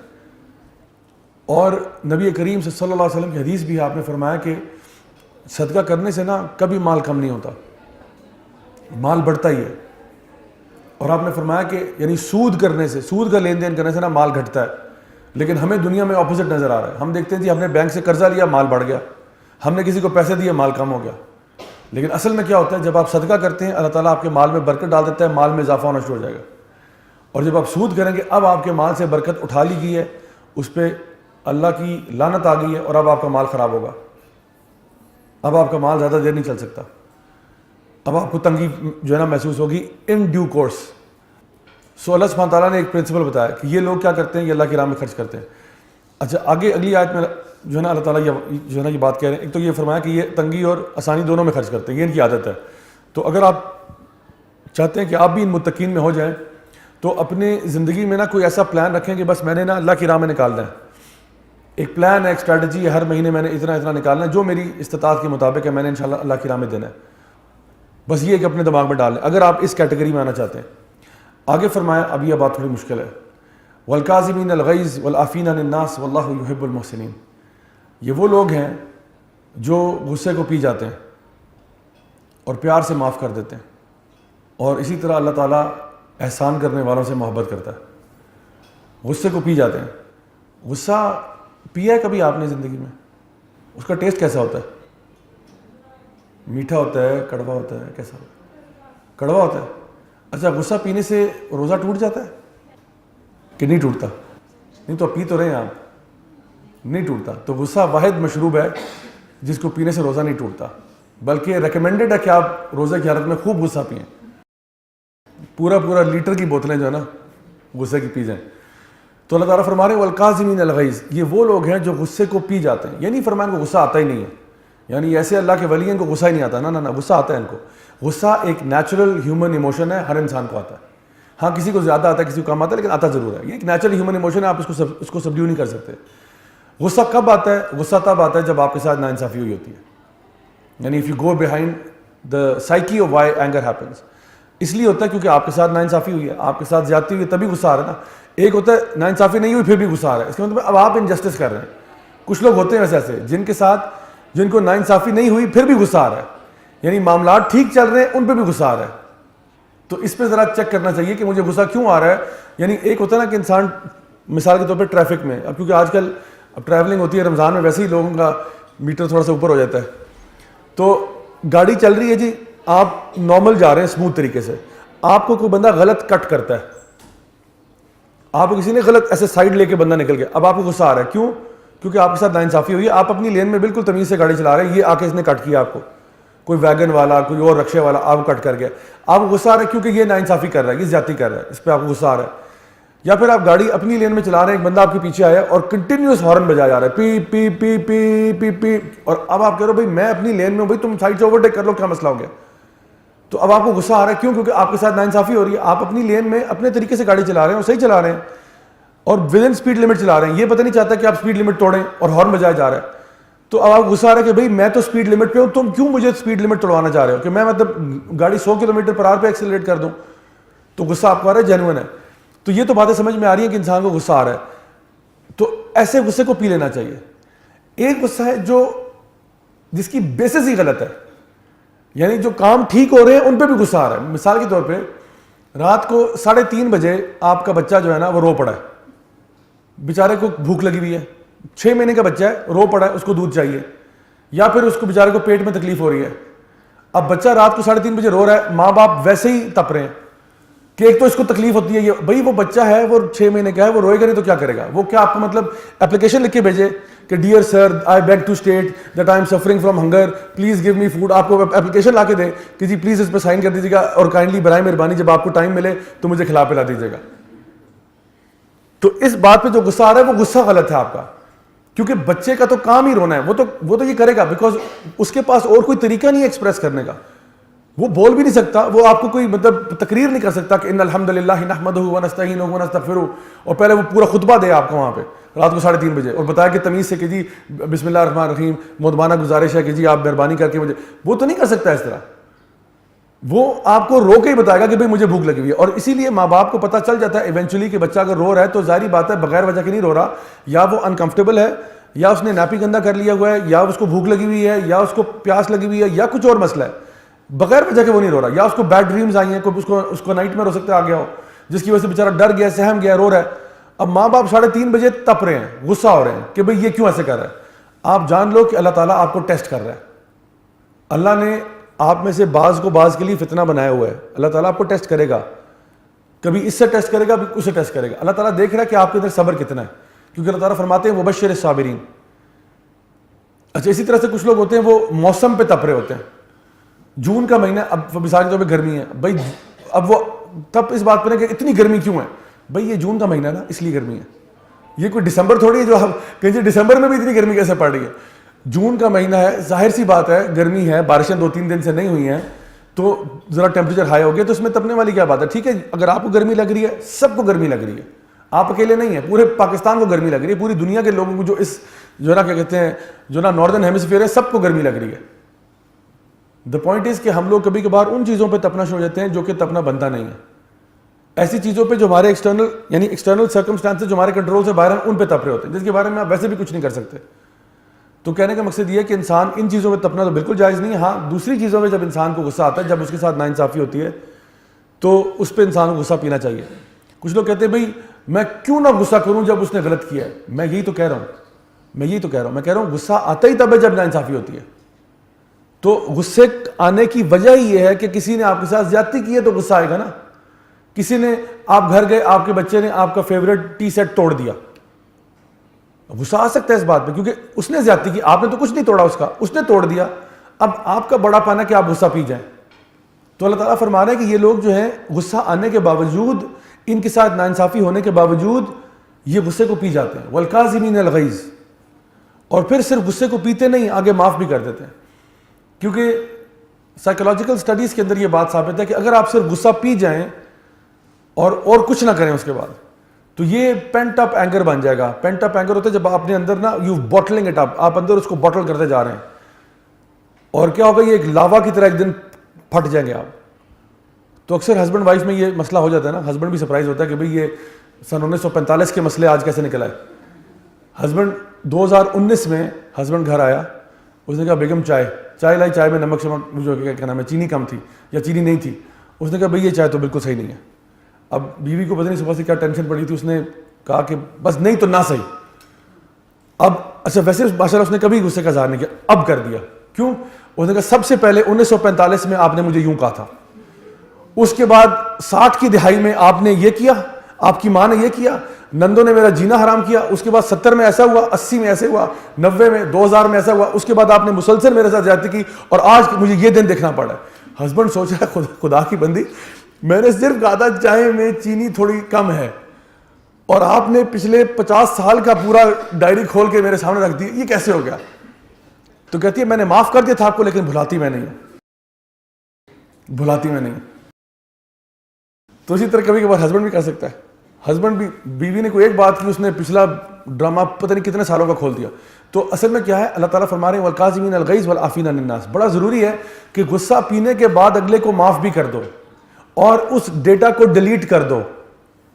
A: اور نبی کریم صلی اللہ علیہ وسلم کی حدیث بھی ہے، آپ نے فرمایا کہ صدقہ کرنے سے نا کبھی مال کم نہیں ہوتا، مال بڑھتا ہی ہے. اور آپ نے فرمایا کہ یعنی سود کرنے سے، سود کا لین دین کرنے سے نا مال گھٹتا ہے. لیکن ہمیں دنیا میں اپوزٹ نظر آ رہا ہے. ہم دیکھتے ہیں جی ہم نے بینک سے قرضہ لیا، مال بڑھ گیا، ہم نے کسی کو پیسے دیے، مال کم ہو گیا. لیکن اصل میں کیا ہوتا ہے، جب آپ صدقہ کرتے ہیں اللہ تعالیٰ آپ کے مال میں برکت ڈال دیتا ہے، مال میں اضافہ ہونا شروع ہو جائے گا. اور جب آپ سود کریں گے، اب آپ کے مال سے برکت اٹھا لی گئی ہے، اس پہ اللہ کی لعنت آ گئی ہے، اور اب آپ کا مال خراب ہوگا. اب آپ کا مال زیادہ دیر نہیں چل سکتا. اب آپ کو تنگی جو ہے نا محسوس ہوگی ان ڈیو کورس. سو اللہ سبحانہ تعالیٰ نے ایک پرنسپل بتایا کہ یہ لوگ کیا کرتے ہیں، یہ اللہ کی راہ میں خرچ کرتے ہیں. اچھا آگے اگلی آیت میں جو ہے نا اللہ تعالیٰ جو ہے نا یہ بات کہہ رہے ہیں، ایک تو یہ فرمایا کہ یہ تنگی اور آسانی دونوں میں خرچ کرتے ہیں، یہ ان کی عادت ہے. تو اگر آپ چاہتے ہیں کہ آپ بھی ان متقین میں ہو جائیں تو اپنے زندگی میں نا کوئی ایسا پلان رکھیں کہ بس میں نے نا اللہ کی راہ میں نکالنا ہے. ایک پلان ہے، ایک اسٹریٹجی ہے، ہر مہینے میں نے اتنا نکالنا ہے جو میری استطاعت کے مطابق ہے، میں نے انشاءاللہ اللہ کی راہ میں دینا ہے. بس یہ کہ اپنے دماغ میں ڈال لیں اگر آپ اس کیٹیگری میں آنا چاہتے ہیں. آگے فرمایا، اب یہ بات تھوڑی مشکل ہے، والکاظمین الغیظ والعافین عن الناس واللہ یحب المحسنین. یہ وہ لوگ ہیں جو غصے کو پی جاتے ہیں اور پیار سے معاف کر دیتے ہیں، اور اسی طرح اللہ تعالیٰ احسان کرنے والوں سے محبت کرتا ہے. غصے کو پی جاتے ہیں. غصہ پیا ہے کبھی آپ نے زندگی میں؟ اس کا ٹیسٹ کیسا ہوتا ہے؟ میٹھا ہوتا ہے، کڑوا ہوتا ہے، کیسا ہوتا ہے؟ کڑوا ہوتا ہے. اچھا غصہ پینے سے روزہ ٹوٹ جاتا ہے کہ نہیں ٹوٹتا؟ نہیں تو پی تو رہے ہیں آپ، نہیں ٹوٹتا. تو غصہ واحد مشروب ہے جس کو پینے سے روزہ نہیں ٹوٹتا، بلکہ ریکمینڈڈ ہے کہ آپ روزے کی حالت میں خوب غصہ پئیں، پورا لیٹر کی بوتلیں جو ہے نا غصے کی پی جائیں. تو اللہ تعالیٰ فرما رہے ہیں والکاظمین الغیظ، یہ وہ لوگ ہیں جو غصے کو پی جاتے ہیں. یہ نہیں فرمایا ان کو غصہ آتا ہی نہیں ہے، یعنی ایسے اللہ کے ولی ہیں ان کو غصہ ہی نہیں آتا، نہ غصہ آتا ہے ان کو. غصہ ایک نیچرل ہیومن ایموشن ہے، ہر انسان کو آتا ہے. ہاں کسی کو زیادہ آتا ہے، کسی کو کم آتا ہے، لیکن آتا ضرور ہے. یہ ایک نیچرل ہیومن ایموشن ہے، آپ اس کو سبڈیو نہیں کر سکتے. غصہ کب آتا ہے؟ غصہ تب آتا ہے جب آپ کے ساتھ ناانصافی ہوئی ہوتی ہے. یعنی if you go behind the psyche of why anger happens. اس لیے ہوتا ہے کیونکہ آپ کے ساتھ ناانصافی ہوئی ہے, آپ کے ساتھ زیادتی ہوئی ہے, تبھی غصہ آ رہا ہے نا. ایک ہوتا ہے ناانصافی نہیں ہوئی پھر بھی غصہ آ رہا ہے, اس کا مطلب اب آپ انجسٹس کر رہے ہیں. کچھ لوگ ہوتے ہیں ویسے ایسے جن کو ناانصافی نہیں ہوئی پھر بھی غصہ آ رہا ہے, یعنی معاملات ٹھیک چل رہے ہیں ان پہ بھی غصہ آ رہا ہے. تو اس پہ ذرا چیک کرنا چاہیے کہ مجھے غصہ کیوں آ رہا ہے. یعنی ایک ہوتا ہے نا کہ انسان مثال کے طور پہ ٹریفک میں, اب کیونکہ آج کل اب ٹریولنگ ہوتی ہے رمضان میں, ویسے ہی لوگوں کا میٹر تھوڑا سا اوپر ہو جاتا ہے, تو گاڑی چل رہی ہے جی, آپ نارمل جا رہے ہیں اسموتھ طریقے سے, آپ کو کوئی بندہ غلط کٹ کرتا ہے, آپ کو کسی نے غلط ایسے سائڈ لے کے بندہ نکل گیا, اب آپ کو غصہ آ رہا ہے. کیوں؟ کیونکہ آپ کے ساتھ ناانصافی ہوئی ہے. آپ اپنی لین میں بالکل تمیز سے گاڑی چلا رہے ہیں, یہ آ کے اس نے کٹ کیا آپ کو, کوئی ویگن والا کوئی اور رکشے والا آپ کو کٹ کر گیا, آپ کو غصہ آ رہا ہے کیونکہ یہ ناانصافی کر رہا ہے, یہ زیادتی کر رہا ہے, اس پہ آپ کو غصہ آ رہا ہے. یا پھر آپ گاڑی اپنی لین میں چلا رہے ہیں, ایک بندہ آپ کے پیچھے آیا اور کنٹینیوس ہارن بجایا جا رہا ہے, پی پی پی پی پی پی, اور اب آپ کہہ رہے ہو بھائی میں اپنی لین میں ہوں, بھائی تم سائڈ سے اوورٹیک کر لو, کیا مسئلہ ہو گیا. تو اب آپ کو غصہ آ رہا ہے, کیوں؟ کیونکہ آپ کے ساتھ ناانصافی ہو رہی ہے. آپ اپنی لین میں اپنے طریقے سے گاڑی چلا رہے ہیں اور صحیح چلا رہے ہیں اور ود ان اسپیڈ لمٹ چلا رہے ہیں, یہ پتہ نہیں چاہتا کہ آپ اسپیڈ لمٹ توڑیں اور ہارن بجایا جا رہا ہے. تو اب آپ غصہ آ رہا ہے کہ بھائی میں تو اسپیڈ لمٹ پہ ہوں, تم کیوں مجھے اسپیڈ لمٹ توڑوانا چاہ رہے ہو, کہ میں مطلب گاڑی 100 کلومیٹر پر آور پہ ایکسیلریٹ کر دوں. تو غصہ آپ کو آ رہا ہے, جینوئن ہے. تو یہ تو باتیں سمجھ میں آ رہی ہیں کہ انسان کو غصہ آ رہا ہے, تو ایسے غصے کو پی لینا چاہیے. ایک غصہ ہے جس کی بیسس ہی غلط ہے, یعنی جو کام ٹھیک ہو رہے ہیں ان پہ بھی غصہ آ رہا ہے. مثال کے طور پہ رات کو 3:30 بجے آپ کا بچہ جو ہے نا وہ رو پڑا ہے, بیچارے کو بھوک لگی ہوئی ہے, 6 مہینے کا بچہ ہے, رو پڑا ہے, اس کو دودھ چاہیے, یا پھر اس کو بیچارے کو پیٹ میں تکلیف ہو رہی ہے. اب بچہ رات کو 3:30 بجے رو رہا ہے, ماں باپ ویسے ہی تپ رہے ہیں کہ ایک تو اس کو تکلیف ہوتی ہے, یہ بھائی وہ بچہ ہے, وہ 6 مہینے کا ہے, وہ روئے گا نہیں تو کیا کرے گا. وہ کیا آپ کو مطلب اپلیکیشن لکھ کے بھیجے کہ dear sir I beg to state that I am suffering from hunger, please give me food. آپ کو اپلیکیشن لا کے دے کہ جی پلیز اس پہ سائن کر دیجیے گا اور کائنڈلی برائے مہربانی جب آپ کو ٹائم ملے تو مجھے کھلا پلا دیجیے گا. تو اس بات پہ جو غصہ آ رہا ہے وہ غصہ غلط ہے آپ کا, کیونکہ بچے کا تو کام ہی رونا ہے, وہ تو یہ کرے گا بیکاز اس کے پاس اور کوئی طریقہ نہیں ہے ایکسپریس کرنے کا. وہ بول بھی نہیں سکتا, وہ آپ کو کوئی مطلب تقریر نہیں کر سکتا کہ ان الحمدللہ نحمدہ ونستعینہ ونستغفرہ, اور پہلے وہ پورا خطبہ دے آپ کو وہاں پہ رات کو 3:30 بجے اور بتایا کہ تمیز سے کہ جی بسم اللہ الرحمن الرحیم, مدبانہ گزارش ہے کہ جی آپ مہربانی کر کے مجھے. وہ تو نہیں کر سکتا اس طرح, وہ آپ کو رو کے ہی بتائے گا کہ بھائی مجھے بھوک لگی ہوئی ہے. اور اسی لیے ماں باپ کو پتہ چل جاتا ہے ایونچولی کہ بچہ اگر رو رہا ہے تو ظاہری بات ہے بغیر وجہ کے نہیں رو رہا, یا وہ انکمفرٹیبل ہے, یا اس نے ناپی گندا کر لیا ہوا ہے, یا اس کو بھوک لگی ہوئی ہے, یا اس کو پیاس لگی ہوئی ہے, یا کچھ اور مسئلہ ہے. بغیر وجہ کے وہ نہیں رو رہا, یا اس کو بیڈ ڈریمز آئی ہیں, اس کو نائٹ میں ہو سکتا ہے آ گیا ہو, جس کی وجہ سے بیچارہ ڈر گیا, سہم گیا, رو رہا ہے. اب ماں باپ 3:30 بجے تپ رہے ہیں, غصہ ہو رہے ہیں کہ بھئی یہ کیوں ایسے کر رہا ہے. آپ جان لو کہ اللہ تعالیٰ آپ کو ٹیسٹ کر رہا ہے. اللہ نے آپ میں سے بعض کو بعض کے لیے فتنہ بنایا ہوا ہے. اللہ تعالیٰ آپ کو ٹیسٹ کرے گا, کبھی اس سے ٹیسٹ کرے گا, کبھی اس سے ٹیسٹ کرے گا. اللہ تعالیٰ دیکھ رہا ہے کہ آپ کے اندر صبر کتنا ہے, کیونکہ اللہ تعالیٰ فرماتے ہیں وبشر الصابرین. اچھا, اسی طرح سے کچھ لوگ ہوتے ہیں وہ موسم پہ تپ رہے ہوتے ہیں. جون کا مہینہ, اب مثال کے طور پہ گرمی ہے بھائی, اب وہ تب اس بات پہ کہ اتنی گرمی کیوں ہے, بھائی یہ جون کا مہینہ ہے نا اس لیے گرمی ہے, یہ کوئی دسمبر تھوڑی ہے جو کہ جی دسمبر میں بھی اتنی گرمی کیسے پڑ رہی ہے. جون کا مہینہ ہے, ظاہر سی بات ہے گرمی ہے, بارشیں 2-3 دن سے نہیں ہوئی ہیں تو ذرا ٹیمپریچر ہائی ہو گیا, تو اس میں تپنے والی کیا بات ہے. ٹھیک ہے, اگر آپ کو گرمی لگ رہی ہے, سب کو گرمی لگ رہی ہے, آپ اکیلے نہیں ہیں, پورے پاکستان کو گرمی لگ رہی ہے, پوری دنیا کے لوگوں کو جو اس جو نا کیا کہتے ہیں جو نا ناردرن ہیمسفیئر ہے, سب کو گرمی لگ رہی ہے. دا پوائنٹ از کہ ہم لوگ کبھی کبھار ان چیزوں پہ تپنا شروع ہو جاتے ہیں جو کہ تپنا بنتا نہیں ہے. ایسی چیزوں پہ جو ہمارے ایکسٹرنل سرکمسٹانسز جو ہمارے کنٹرول سے باہر ہیں ان پہ تپ رہے ہوتے ہیں, جس کے بارے میں آپ ویسے بھی کچھ نہیں کر سکتے. تو کہنے کا مقصد یہ ہے کہ انسان ان چیزوں پہ تپنا تو بالکل جائز نہیں ہے. ہاں, دوسری چیزوں میں جب انسان کو غصہ آتا ہے, جب اس کے ساتھ ناانصافی ہوتی ہے, تو اس پہ انسان کو غصہ پینا چاہیے. کچھ لوگ کہتے ہیں بھائی میں کیوں نہ غصہ کروں جب اس نے غلط کیا ہے. میں یہی تو کہہ رہا ہوں, میں کہہ رہا ہوں غصہ آتا ہی تب ہے جب ناانصافی ہوتی ہے. تو غصے آنے کی وجہ ہی یہ ہے کہ کسی نے آپ کے ساتھ زیادتی کی ہے تو غصہ آئے گا نا. کسی نے, آپ گھر گئے, آپ کے بچے نے آپ کا فیوریٹ ٹی سیٹ توڑ دیا, غصہ آ سکتا ہے اس بات پہ کیونکہ اس نے زیادتی کی, آپ نے تو کچھ نہیں توڑا, اس نے توڑ دیا. اب آپ کا بڑا پانا کہ آپ غصہ پی جائیں. تو اللہ تعالیٰ فرما رہا ہے کہ یہ لوگ جو ہیں غصہ آنے کے باوجود, ان کے ساتھ ناانصافی ہونے کے باوجود یہ غصے کو پی جاتے ہیں. والکاظمین الغیظ, اور پھر صرف غصے کو پیتے نہیں, آگے معاف بھی کر دیتے ہیں. کیونکہ سائیکولوجیکل سٹڈیز کے اندر یہ بات ثابت ہے کہ اگر آپ صرف غصہ پی جائیں اور کچھ نہ کریں اس کے بعد, تو یہ پینٹ اپ اینگر بن جائے گا. پینٹ اپ اینگر ہوتا ہے جب آپ نے اندر نا یو بوٹلنگ اٹ اپ, آپ اندر اس کو بوٹل کرتے جا رہے ہیں, اور کیا ہوگا, یہ ایک لاوا کی طرح ایک دن پھٹ جائیں گے آپ. تو اکثر ہسبینڈ وائف میں یہ مسئلہ ہو جاتا ہے نا, ہسبینڈ بھی سرپرائز ہوتا ہے کہ بھئی یہ سن 1945 کے مسئلے آج کیسے نکل آئے. ہسبینڈ 2019 میں ہسبینڈ گھر آیا, اس نے کہا بیگم چائے لائی, چائے میں نمک شمک جو کیا نام ہے چینی کم تھی یا چینی نہیں تھی. اس نے کہا بھئی یہ چائے تو بالکل صحیح نہیں ہے. اب بیوی کو پتہ نہیں صبح سے کیا ٹینشن پڑی تھی, اس نے کہا کہ بس نہیں تو نہ صحیح. اب اچھا ویسے ماشاء اللہ اس نے کبھی غصے کا اظہار نہیں کیا, اب کر دیا. کیوں؟ اس نے کہا سب سے پہلے 1945 میں آپ نے مجھے یوں کہا تھا, اس کے بعد 60 کی دہائی میں آپ نے یہ کیا, آپ کی ماں نے یہ کیا, نندوں نے میرا جینا حرام کیا, اس کے بعد 70 میں ایسا ہوا, 80 میں ایسے ہوا, 90 میں 2000 میں ایسا ہوا, اس کے بعد آپ نے مسلسل میرے ساتھ زیادتی کی اور آج مجھے یہ دن دیکھنا پڑا ہے. ہسبینڈ سوچ رہا ہے خدا کی بندی, میں نے صرف کہا تھا چائے میں چینی تھوڑی کم ہے اور آپ نے پچھلے 50 سال کا پورا ڈائری کھول کے میرے سامنے رکھ دی, یہ کیسے ہو گیا؟ تو کہتی ہے میں نے معاف کر دیا تھا آپ کو, لیکن بھلاتی میں نہیں. تو اسی طرح کبھی کبھار ہسبینڈ بھی کر سکتا ہے. ہسبینڈ بھی, بیوی نے کوئی ایک بات کی, اس نے پچھلا ڈرامہ پتہ نہیں کتنے سالوں کا کھول دیا. تو اصل میں کیا ہے, اللہ تعالیٰ فرما رہے ہیں والکاظمین الغیظ والعافین عن الناس. بڑا ضروری ہے کہ غصہ پینے کے بعد اگلے کو معاف بھی کر دو اور اس ڈیٹا کو ڈیلیٹ کر دو.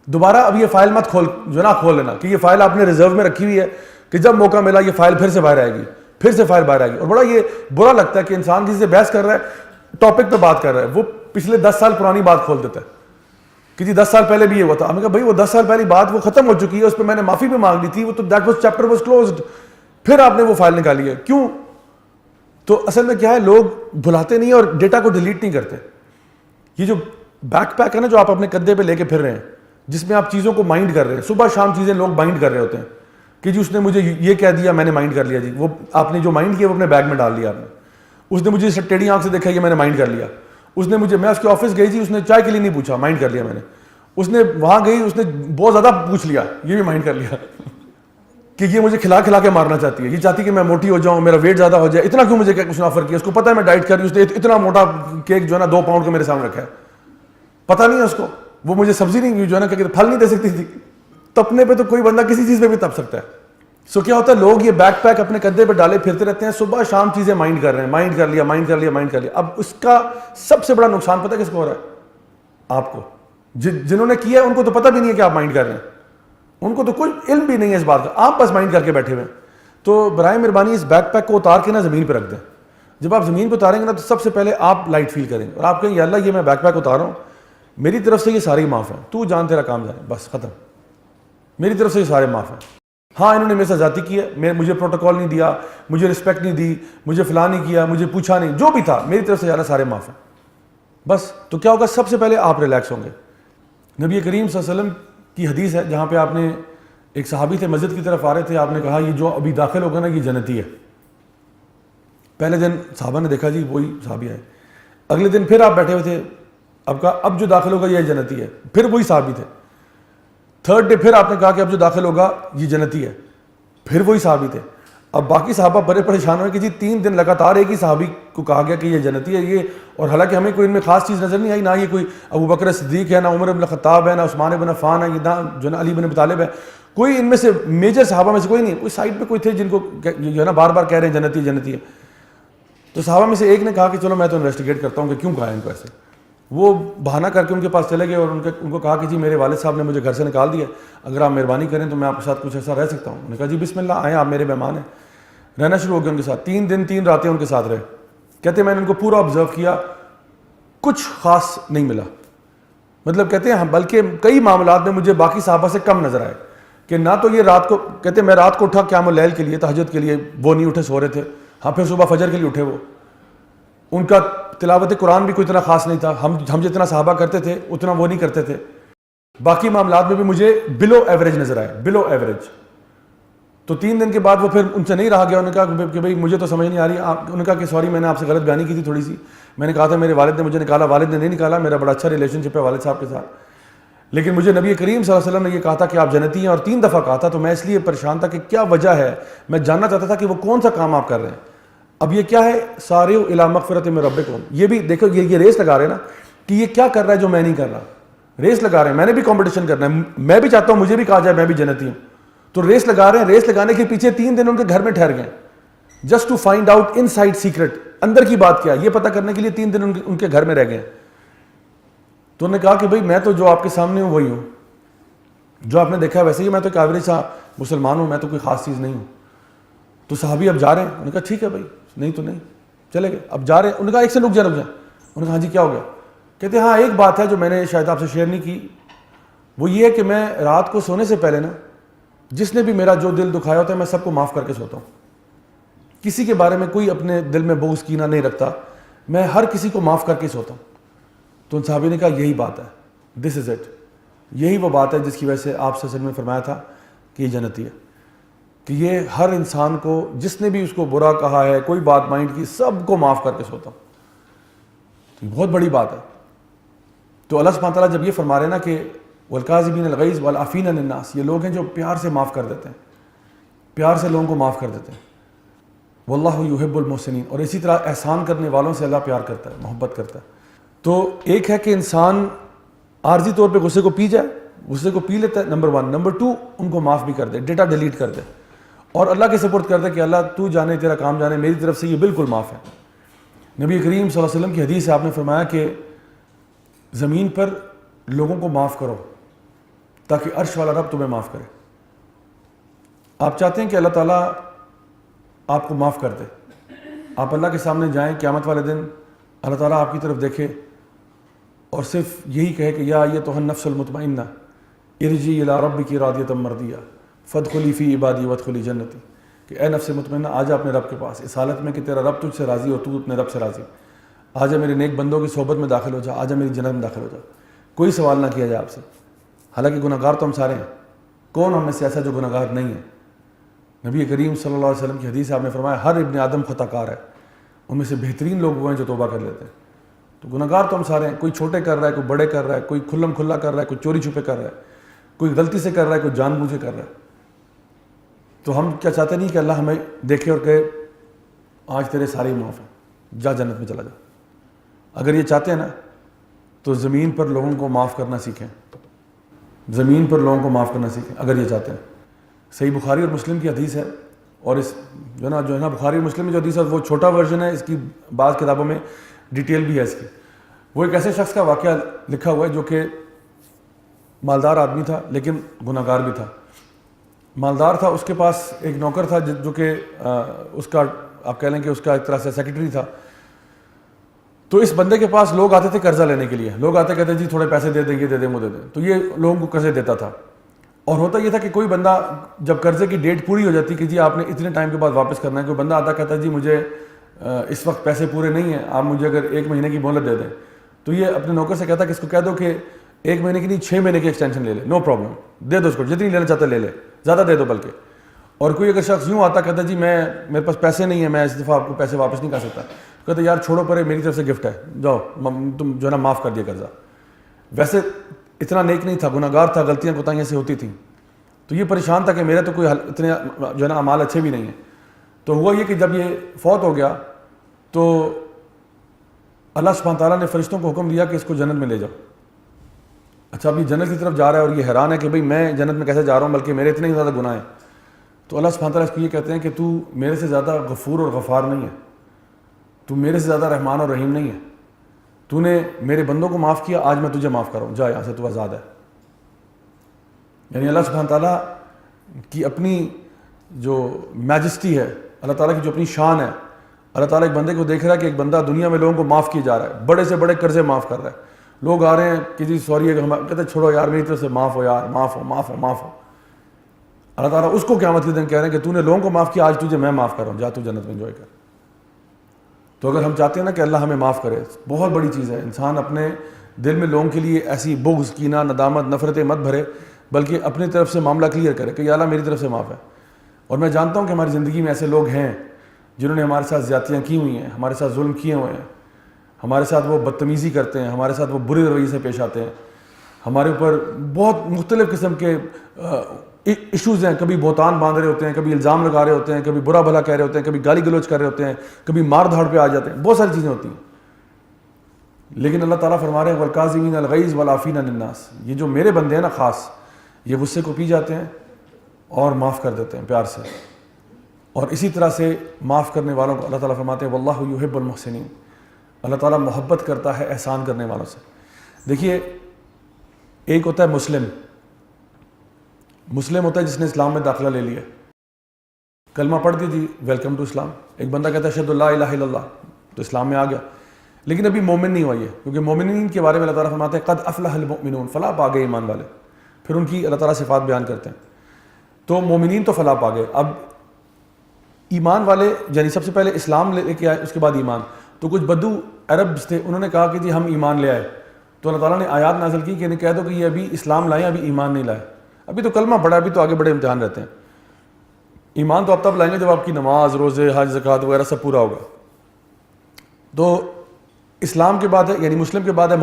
A: دوبارہ اب یہ فائل مت کھول لینا کہ یہ فائل آپ نے ریزرو میں رکھی ہوئی ہے کہ جب موقع ملا یہ فائل پھر سے باہر آئے گی, پھر سے فائل باہر آئے گی. اور بڑا یہ برا لگتا ہے کہ انسان کسی سے بحث کر رہا ہے, ٹاپک پہ بات کر رہا ہے, وہ پچھلے 10 سال پرانی بات کھول دیتا ہے کہ جی 10 سال پہلے بھی یہ ہوا تھا. ہم نے کہا بھائی وہ 10 سال پہلی بات وہ ختم ہو چکی ہے, اس پہ میں نے معافی بھی مانگ لی تھی, وہ تو that was chapter was closed. پھر آپ نے وہ فائل نکالی ہے, کیوں؟ تو اصل میں کیا ہے, لوگ بھلاتے نہیں اور ڈیٹا کو ڈیلیٹ نہیں کرتے. یہ جو بیک پیک ہے نا جو آپ اپنے کندھے پہ لے کے پھر رہے ہیں, جس میں آپ چیزوں کو مائنڈ کر رہے ہیں, صبح شام چیزیں لوگ مائنڈ کر رہے ہوتے ہیں کہ جی اس نے مجھے یہ کہہ دیا میں نے مائنڈ کر لیا. جی وہ آپ نے جو مائنڈ کیا وہ اپنے بیگ میں ڈال دیا آپ نے. اس نے مجھے ٹیڑھی آنکھ سے دیکھا یہ میں نے مائنڈ کر لیا. اس نے مجھے, میں اس کے آفس گئی تھی, اس نے چائے کے لیے نہیں پوچھا, مائنڈ کر لیا میں نے. اس نے وہاں گئی, اس نے بہت زیادہ پوچھ لیا, یہ بھی مائنڈ کر لیا کہ یہ مجھے کھلا کے مارنا چاہتی ہے, یہ چاہتی کہ میں موٹی ہو جاؤں, میرا ویٹ زیادہ ہو جائے. اتنا کیوں مجھے کچھ آفر کیا, اس کو پتہ ہے میں ڈائٹ کر رہی ہوں, اس نے اتنا موٹا کیک جو ہے نا 2 پاؤنڈ کا میرے سامنے رکھا ہے, پتہ نہیں ہے اس کو, وہ مجھے سبزی نہیں جو ہے نا کہ پھل نہیں دے سکتی تھی. تپنے پہ تو کوئی بندہ کسی چیز پہ بھی تپ سکتا ہے. سو کیا ہوتا ہے, لوگ یہ بیک پیک اپنے کندھے پہ ڈالے پھرتے رہتے ہیں, صبح شام چیزیں مائنڈ کر رہے ہیں, مائنڈ کر لیا. اب اس کا سب سے بڑا نقصان پتہ کس کو ہو رہا ہے؟ آپ کو. جنہوں نے کیا ہے ان کو تو پتہ بھی نہیں ہے کہ آپ مائنڈ کر رہے ہیں, ان کو تو کوئی علم بھی نہیں ہے اس بات کا, آپ بس مائنڈ کر کے بیٹھے ہوئے ہیں. تو برائے مہربانی اس بیک پیک کو اتار کے نا زمین پہ رکھ دیں. جب آپ زمین پہ اتاریں گے نا تو سب سے پہلے آپ لائٹ فیل کریں گے اور آپ کہیں یا اللہ یہ میں بیک پیک اتار رہا ہوں, میری طرف سے یہ ساری معاف ہیں, تو جان تیرا کام جائے, بس ختم, میری طرف سے یہ سارے معاف ہیں. ہاں انہوں نے میرے ساتھ زیادتی کی ہے, مجھے پروٹوکول نہیں دیا, مجھے رسپیکٹ نہیں دی, مجھے فلاں نہیں کیا, مجھے پوچھا نہیں, جو بھی تھا میری طرف سے سارے معاف ہیں بس. تو کیا ہوگا, سب سے پہلے آپ ریلیکس ہوں گے. نبی کریم صلی اللہ علیہ وسلم کی حدیث ہے جہاں پہ آپ نے, ایک صحابی تھے مسجد کی طرف آ رہے تھے, آپ نے کہا یہ جو ابھی داخل ہوگا نا یہ جنتی ہے. پہلے دن صحابہ نے دیکھا جی وہی صحابی آئے. اگلے دن پھر آپ بیٹھے ہوئے تھے, اب کہا اب جو داخل ہوگا یہ جنتی ہے, پھر وہی صحابی تھے. تھرڈ ڈے پھر آپ نے کہا کہ اب جو داخل ہوگا یہ جنتی ہے, پھر وہی صحابی تھے. اب باقی صحابہ بڑے پریشان ہوئے کہ جی 3 دن لگاتار ایک ہی صحابی کو کہا گیا کہ یہ جنتی ہے یہ, اور حالانکہ ہمیں کوئی ان میں خاص چیز نظر نہیں آئی, نہ یہ کوئی ابو بکر صدیق ہے, نہ عمر بن خطاب ہے, نہ عثمان بن عفان ہے, نہ جو نا علی بن ابی طالب ہے, کوئی ان میں سے میجر صحابہ میں سے کوئی نہیں. کوئی سائڈ پہ کوئی تھے جن کو جو ہے نا بار بار کہہ رہے ہیں جنتی ہے. تو صحابہ میں سے ایک نے کہا کہ چلو میں تو انویسٹیگیٹ کرتا ہوں کہ کیوں کہا ہے ان کو ایسے. وہ بہانہ کر کے ان کے پاس چلے گئے اور ان کو کہا کہ جی میرے والد صاحب نے مجھے گھر سے نکال دیا, اگر آپ مہربانی کریں تو میں آپ کے ساتھ کچھ ایسا رہ سکتا ہوں. انہوں نے کہا جی بسم اللہ آئیں, آپ میرے مہمان ہیں. رہنا شروع ہو گیا ان کے ساتھ. 3 دن 3 راتیں ان کے ساتھ رہے. کہتے ہیں میں نے ان کو پورا آبزرو کیا, کچھ خاص نہیں ملا. مطلب کہتے ہیں بلکہ کئی معاملات میں مجھے باقی صحابہ سے کم نظر آئے کہ نہ تو یہ رات کو, کہتے ہیں میں رات کو اٹھا قیام اللیل کے لیے, تہجد کے لیے, وہ نہیں اٹھے, سو رہے تھے. ہاں پھر صبح فجر کے لیے اٹھے. وہ ان کا تلاوت قرآن بھی کوئی اتنا خاص نہیں تھا, ہم جتنا صحابہ کرتے تھے اتنا وہ نہیں کرتے تھے. باقی معاملات میں بھی مجھے بلو ایوریج نظر آئے, بلو ایوریج. تو 3 دن کے بعد وہ پھر ان سے نہیں رہا گیا. انہوں نے کہا کہ بھائی مجھے تو سمجھ نہیں آ رہی. انہوں نے کہا کہ سوری میں نے آپ سے غلط بیانی کی تھی تھوڑی سی, میں نے کہا تھا میرے والد نے مجھے نکالا, والد نے نہیں نکالا, میرا بڑا اچھا ریلیشن شپ ہے والد صاحب کے ساتھ, لیکن مجھے نبی کریم صلی اللہ علیہ وسلم نے یہ کہا تھا کہ آپ جنتی ہیں, اور 3 دفعہ کہا تھا. تو میں اس لیے پریشان تھا کہ کیا وجہ ہے, میں جاننا چاہتا تھا کہ وہ کون سا کام آپ کر رہے ہیں. اب یہ کیا ہے, سارے الی مغفرۃ من ربکم, یہ بھی دیکھو یہ ریس لگا رہے ہیں نا کہ یہ کیا کر رہا ہے جو میں نہیں کر رہا. ریس لگا رہے ہیں, میں نے بھی کمپٹیشن کرنا ہے, میں بھی چاہتا ہوں مجھے بھی کہا جائے میں بھی جنتی ہوں. تو ریس لگا رہے ہیں, ریس لگانے کے پیچھے 3 دن ان کے گھر میں ٹھہر گئے just to find out inside secret اندر کی بات کیا ہے یہ پتہ کرنے کے لیے 3 دن ان کے گھر میں رہ گئے. تو انہوں نے کہا کہ بھئی میں تو جو آپ کے سامنے ہوں وہی ہوں, جو آپ نے دیکھا ہے ویسے ہی, میں تو ایک ایوریج سا مسلمان ہوں, میں تو کوئی خاص چیز نہیں ہوں. تو صحابی اب جا رہے ہیں, انہوں نے کہا ٹھیک ہے بھائی, نہیں تو نہیں, چلے گئے. اب جا رہے ہیں, انہوں نے کہا ایک سے رک جائیں. انہوں نے کہا ہاں جی کیا ہو گیا؟ کہتے ہیں ہاں ایک بات ہے جو میں نے شاید آپ سے شیئر نہیں کی, وہ یہ ہے کہ میں رات کو سونے سے پہلے نا جس نے بھی میرا جو دل دکھایا ہوتا ہے میں سب کو معاف کر کے سوتا ہوں. کسی کے بارے میں کوئی اپنے دل میں بغض کینہ نہیں رکھتا, میں ہر کسی کو معاف کر کے سوتا ہوں. تو ان صحابی نے کہا یہی بات ہے, دس از اٹ, یہی وہ بات ہے جس کی وجہ سے آپ صلی اللہ علیہ وسلم نے فرمایا تھا کہ یہ جنتی ہے, کہ یہ ہر انسان کو جس نے بھی اس کو برا کہا ہے, کوئی بات مائنڈ کی, سب کو معاف کر کے سوتا ہوں. تو یہ بہت بڑی بات ہے. تو اللہ سبحانہ تعالیٰ جب یہ فرما رہے ہیں نا کہ والکاظمین الغیظ والعافین عن الناس, یہ لوگ ہیں جو پیار سے معاف کر دیتے ہیں, پیار سے لوگوں کو معاف کر دیتے ہیں. واللہ یحب المحسنین, اور اسی طرح احسان کرنے والوں سے اللہ پیار کرتا ہے, محبت کرتا ہے. تو ایک ہے کہ انسان عارضی طور پہ غصے کو پی جائے, غصے کو پی لیتا ہے, نمبر 1. نمبر 2, ان کو معاف بھی کر دے, ڈیٹا ڈیلیٹ کر دے اور اللہ کے سپورٹ کر دے کہ اللہ تو جانے, تیرا کام جانے, میری طرف سے یہ بالکل معاف ہے. نبی کریم صلی اللہ علیہ وسلم کی حدیث سے آپ نے فرمایا کہ زمین پر لوگوں کو معاف کرو تاکہ عرش والا رب تمہیں معاف کرے. آپ چاہتے ہیں کہ اللہ تعالیٰ آپ کو معاف کر دے, آپ اللہ کے سامنے جائیں قیامت والے دن, اللہ تعالیٰ آپ کی طرف دیکھے اور صرف یہی کہے کہ یا ایتھا النفس المطمئنہ ارجعی الی ربک راضیۃ مرضیہ فادخلی فی عبادی وادخلی جنتی, کہ اے نفس مطمئنہ آ جا اپنے رب کے پاس اس حالت میں کہ تیرا رب تجھ سے راضی ہو, تو اپنے رب سے راضی, آ جا میرے نیک بندوں کی صحبت میں داخل ہو جا, آ جا میری جنت میں داخل ہو جا. کوئی سوال نہ کیا جائے آپ سے, حالانکہ گناہ گار تو ہم سارے ہیں, کون ہم میں سے ایسا جو گناہ گار نہیں ہے؟ نبی کریم صلی اللہ علیہ وسلم کی حدیث آپ نے فرمایا ہر ابن آدم خطا کار ہے, ان میں سے بہترین لوگ وہ ہیں جو توبہ کر لیتے ہیں. تو گناہ گار تو ہم سارے ہیں, کوئی چھوٹے کر رہا ہے, کوئی بڑے کر رہا ہے, کوئی کھلم کھلا کر رہا ہے, کوئی چوری چھپے کر رہا ہے, کوئی غلطی سے کر رہا ہے, کوئی جان بوجھ کے کر رہا ہے. تو ہم کیا چاہتے نہیں کہ اللہ ہمیں دیکھے اور کہے آج تیرے سارے معاف ہیں, جا جنت میں چلا جا. اگر یہ چاہتے ہیں نا تو زمین پر لوگوں کو معاف کرنا سیکھیں, زمین پر لوگوں کو معاف کرنا سیکھیں اگر یہ چاہتے ہیں. صحیح بخاری اور مسلم کی حدیث ہے, اور اس جو ہے نا بخاری اور مسلم میں جو حدیث ہے وہ چھوٹا ورژن ہے, اس کی بعض کتابوں میں ڈیٹیل بھی ہے اس کی. وہ ایک ایسے شخص کا واقعہ لکھا ہوا ہے جو کہ مالدار آدمی تھا لیکن گناہ گار بھی تھا. مالدار تھا, اس کے پاس ایک نوکر تھا جو کہ اس کا آپ کہہ لیں کہ اس کا ایک طرح سے سیکرٹری تھا. تو اس بندے کے پاس لوگ آتے تھے قرضہ لینے کے لیے, لوگ آتے کہتے جی تھوڑے پیسے دے دیں, یہ دے دیں, وہ دے دیں. تو یہ لوگوں کو قرضے دیتا تھا. اور ہوتا یہ تھا کہ کوئی بندہ جب قرضے کی ڈیٹ پوری ہو جاتی کہ جی آپ نے اتنے ٹائم کے بعد واپس کرنا ہے, کوئی بندہ آتا کہتا جی مجھے اس وقت پیسے پورے نہیں ہیں, آپ مجھے اگر 1 مہینے کی مہلت دے دیں. تو یہ اپنے نوکر سے کہتا کہ اس کو کہہ دو کہ 1 مہینے کی نہیں 6 مہینے کی ایکسٹینشن لے لے, نو پرابلم, دے دو اس کو, جتنی لینا چاہتا لے لے, زیادہ دے دو بلکہ. اور کوئی اگر شخص یوں آتا کہتا جی میرے پاس پیسے نہیں ہیں, میں اس دفعہ آپ کو پیسے واپس نہیں کر سکتا, کہتے یار چھوڑو پرے, میری طرف سے گفٹ ہے, جاؤ تم جو ہے نا معاف کر دیا قرضہ. ویسے اتنا نیک نہیں تھا, گناہ گار تھا, غلطیاں کوتاہیاں سے ہوتی تھیں. تو یہ پریشان تھا کہ میرے تو کوئی اتنے جو ہے نا اعمال اچھے بھی نہیں ہیں. تو ہوا یہ کہ جب یہ فوت ہو گیا تو اللہ سبحانہ تعالیٰ نے فرشتوں کو حکم دیا کہ اس کو جنت میں لے جاؤ. اچھا اب یہ جنت کی طرف جا رہا ہے اور یہ حیران ہے کہ بھئی میں جنت میں کیسے جا رہا ہوں, بلکہ میرے اتنے ہی زیادہ گناہ ہیں. تو اللہ سبحانہ تعالیٰ اس کو یہ کہتے ہیں کہ تو میرے سے زیادہ غفور اور غفار نہیں ہے, تو میرے سے زیادہ رحمان اور رحیم نہیں ہے, تو نے میرے بندوں کو معاف کیا, آج میں تجھے معاف کر رہا ہوں, جا یہاں سے, تو آزاد ہے. یعنی اللہ سبحانہ تعالیٰ کی اپنی جو میجسٹی ہے, اللہ تعالیٰ کی جو اپنی شان ہے, اللہ تعالیٰ ایک بندے کو دیکھ رہا ہے کہ ایک بندہ دنیا میں لوگوں کو معاف کیے جا رہا ہے, بڑے سے بڑے قرضے معاف کر رہا ہے. لوگ آ رہے ہیں کہ جی سوری ہے, ہم کہتے ہیں چھوڑو یار میری طرف سے معاف ہو یار, معاف ہو معاف ہو معاف ہو. اللہ تعالیٰ اس کو قیامت کے دن کہہ رہے ہیں کہ تو نے لوگوں کو معاف کیا, آج تجھے میں معاف کر رہا ہوں, جا تو جنت میں انجوائے کر. تو اگر ہم چاہتے ہیں نا کہ اللہ ہمیں معاف کرے, بہت بڑی چیز ہے. انسان اپنے دل میں لوگوں کے لیے ایسی بغض, کینہ, ندامت, نفرتیں مت بھرے, بلکہ اپنی طرف سے معاملہ کلیئر کرے کہ یا اللہ میری طرف سے معاف ہے. اور میں جانتا ہوں کہ ہماری زندگی میں ایسے لوگ ہیں جنہوں نے ہمارے ساتھ زیادتیاں کی ہوئی ہیں, ہمارے ساتھ ظلم کیے ہوئے ہیں, ہمارے ساتھ وہ بدتمیزی کرتے ہیں, ہمارے ساتھ وہ برے رویے سے پیش آتے ہیں, ہمارے اوپر بہت مختلف قسم کے ایشوز ہیں. کبھی بہتان باندھ رہے ہوتے ہیں, کبھی الزام لگا رہے ہوتے ہیں, کبھی برا بھلا کہہ رہے ہوتے ہیں, کبھی گالی گلوچ کر رہے ہوتے ہیں, کبھی مار دھاڑ پہ آ جاتے ہیں, بہت ساری چیزیں ہوتی ہیں. لیکن اللہ تعالیٰ فرما رہے ہیں والکاظمین الغیظ والعافین عن الناس, یہ جو میرے بندے ہیں نا خاص, یہ غصے کو پی جاتے ہیں اور معاف کر دیتے ہیں پیار سے. اور اسی طرح سے معاف کرنے والوں کو اللہ تعالیٰ فرماتے ہیں واللہ یحب المحسنین، اللہ تعالیٰ محبت کرتا ہے احسان کرنے والوں سے۔ دیکھیے ایک ہوتا ہے مسلم ہوتا ہے جس نے اسلام میں داخلہ لے لیا، کلمہ پڑھ دی جی ویلکم ٹو اسلام، ایک بندہ کہتا ہے اشہد لا الہ الا اللہ تو اسلام میں آ گیا، لیکن ابھی مومن نہیں ہوا یہ، کیونکہ مومنین کے بارے میں اللہ تعالیٰ فرماتے ہیں قد افلح المؤمنون، فلاح پا گئے ایمان والے، پھر ان کی اللہ تعالیٰ صفات بیان کرتے ہیں۔ تو مومنین تو فلاح پا گئے، اب ایمان والے یعنی سب سے پہلے اسلام لے کے آئے، اس کے بعد ایمان۔ تو کچھ بدو عرب تھے، انہوں نے کہا کہ جی ہم ایمان لے آئے، تو اللہ تعالیٰ نے آیات نازل کی کہ انہیں کہہ دو کہ یہ ابھی اسلام لائیں، ابھی ایمان نہیں لائے، ابھی تو کلمہ پڑھا، ابھی تو آگے بڑے امتحان رہتے ہیں، ایمان تو اب تب لائیں گے جب آپ کی نماز، روزے، حج، زکوٰۃ وغیرہ سب پورا ہوگا۔ تو اسلام کے بعد ہے یعنی مسلم کے بعد ہے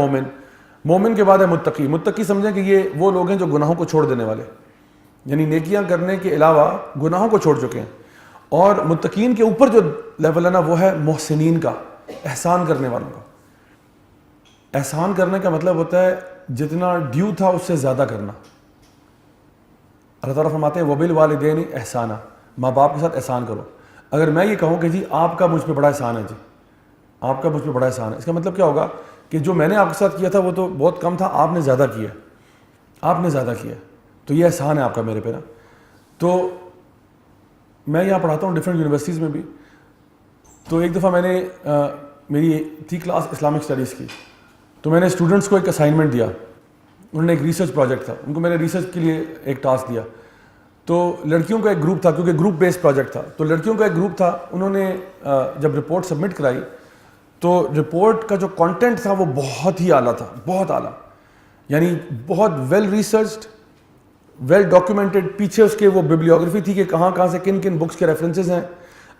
A: مومن کے بعد ہے متقی سمجھیں کہ یہ وہ لوگ ہیں جو گناہوں کو چھوڑ دینے والے، یعنی نیکیاں کرنے کے علاوہ گناہوں کو چھوڑ چکے ہیں۔ اور متقین کے اوپر جو لیول ہے نا وہ ہے محسنین کا، احسان کرنے والوں کا۔ احسان کرنے کا مطلب ہوتا ہے جتنا ڈیو تھا اس سے زیادہ کرنا۔ اللہ تعالیٰ فرماتے ہیں وبالوالدین احسانا، ماں باپ کے ساتھ احسان کرو۔ اگر میں یہ کہوں کہ جی آپ کا مجھ پہ بڑا احسان ہے، جی آپ کا مجھ پہ بڑا احسان ہے، اس کا مطلب کیا ہوگا کہ جو میں نے آپ کے ساتھ کیا تھا وہ تو بہت کم تھا، آپ نے زیادہ کیا، آپ نے زیادہ کیا، تو یہ احسان ہے آپ کا میرے پہ نا۔ تو میں یہاں پڑھاتا ہوں ڈفرینٹ یونیورسٹیز میں بھی، تو ایک دفعہ میں نے میری تھی کلاس اسلامک اسٹڈیز کی، تو میں نے اسٹوڈنٹس کو ایک اسائنمنٹ دیا، انہوں نے ایک ریسرچ پروجیکٹ تھا، ان کو میں نے ریسرچ کے لیے ایک ٹاسک دیا۔ تو لڑکیوں کا ایک گروپ تھا، کیونکہ گروپ بیس پروجیکٹ تھا، تو لڑکیوں کا ایک گروپ تھا، انہوں نے جب رپورٹ سبمٹ کرائی تو رپورٹ کا جو کانٹینٹ تھا وہ بہت ہی اعلیٰ تھا، بہت اعلیٰ، یعنی بہت ویل ریسرچڈ، ویل ڈاکیومنٹڈ، پیچھے اس کے وہ بیبلیوگرافی تھی کہ کہاں کہاں سے کن کن بکس کے ریفرنسز ہیں،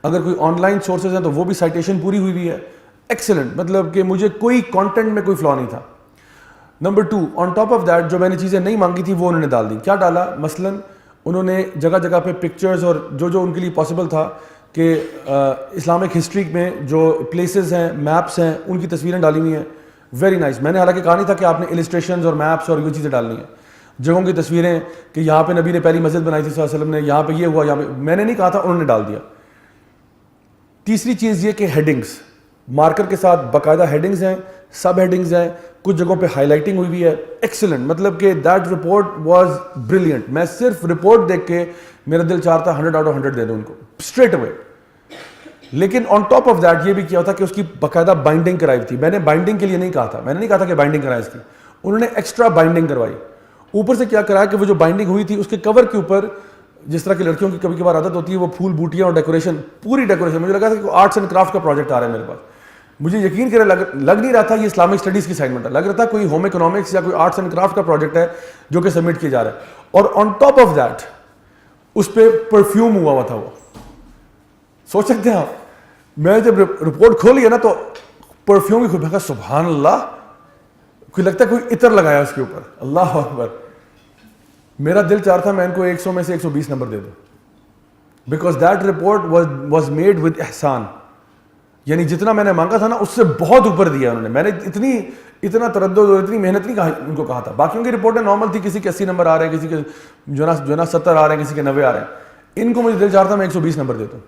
A: اگر کوئی آن لائن سورسز ہیں تو وہ بھی سائٹیشن پوری ہوئی ہوئی ہے، ایکسلنٹ، مطلب کہ مجھے کوئی کانٹینٹ میں کوئی فلا نہیں تھا۔ Number 2 on top of that جو میں نے چیزیں نہیں مانگی تھی وہ انہوں نے ڈال دی۔ کیا ڈالا؟ مثلاً انہوں نے جگہ جگہ پہ پکچرز اور جو ان کے لیے پاسبل تھا کہ اسلامک ہسٹری میں جو پلیسز ہیں، میپس ہیں، ان کی تصویریں ڈالی ہوئی ہیں، ویری نائس۔ میں نے حالانکہ کہا نہیں تھا کہ آپ نے السٹریشنز اور میپس اور یہ چیزیں ڈالنی ہیں، جگہوں کی تصویریں کہ یہاں پہ نبی نے پہلی مسجد بنائی تھی صلی اللہ علیہ وسلم نے، یہاں پہ یہ ہوا، یہاں پہ، میں نے نہیں کہا تھا، انہوں نے ڈال دیا۔ تیسری چیز یہ کہ ہیڈنگز، مارکر کے ساتھ باقاعدہ ہیڈنگز ہیں، سب ہیڈنگز ہیں، کچھ جگہوں پہ ہائی لائٹنگ ہوئی ہوئی ہے، ایکسلنٹ، مطلب کہ دیٹ رپورٹ واز بریلینٹ۔ میں صرف رپورٹ دیکھ کے میرا دل چاہتا 100 آؤٹ آف 100 دے دوں ان کو اسٹریٹ اوے۔ لیکن آن ٹاپ آف دیٹ یہ بھی کیا تھا کہ اس کی باقاعدہ بائنڈنگ کرائی تھی۔ میں نے بائنڈنگ کے لیے نہیں کہا تھا، میں نے نہیں کہا تھا کہ بائنڈنگ کرائے اس کی، انہوں نے ایکسٹرا بائنڈنگ کروائی۔ اوپر سے کیا کرایا کہ وہ جو بائنڈنگ ہوئی تھی اس کے کور کے اوپر، جس طرح کی لڑکیوں کی کبھی کبھار عادت ہوتی ہے وہ پھول بوٹیاں اور ڈیکوریشن، پوری ڈیکوریشن، مجھے لگا تھا کہ آرٹس اینڈ کرافٹ کا پروجیکٹ آ رہا ہے میرے پاس، مجھے یقین کرے لگ نہیں رہا تھا یہ اسلامک اسٹڈیز کی اسائنمنٹ ہے، لگ رہا تھا کوئی ہوم اکنامکس یا کوئی آرٹس اینڈ کرافٹ کا پروجیکٹ ہے جو کہ سبمٹ کیا جا رہا ہے۔ اور آن ٹاپ آف دیٹ اس پہ پرفیوم ہوا ہوا تھا، وہ سوچ سکتے ہیں آپ، میں جب رپورٹ کھولی ہے نا تو پرفیوم کی خوشبو، سبحان اللہ، کوئی لگتا ہے کوئی عطر لگایا اس کے اوپر، اللہ اکبر۔ میرا دل چاہ رہا تھا میں ان کو 100 میں سے 120 نمبر دے دوں، because that report was made with Ehsan, یعنی جتنا میں نے مانگا تھا نا اس سے بہت اوپر دیا انہوں نے۔ میں نے اتنا تردد اور اتنی محنت نہیں ان کو کہا تھا۔ باقیوں کی رپورٹیں نارمل تھی، کسی کے 80 نمبر آ رہے ہیں، کسی کے جو نا 70 آ رہے ہیں، کسی کے 90 آ رہے ہیں، ان کو مجھے دل چاہ رہا تھا میں 120 نمبر دے دوں،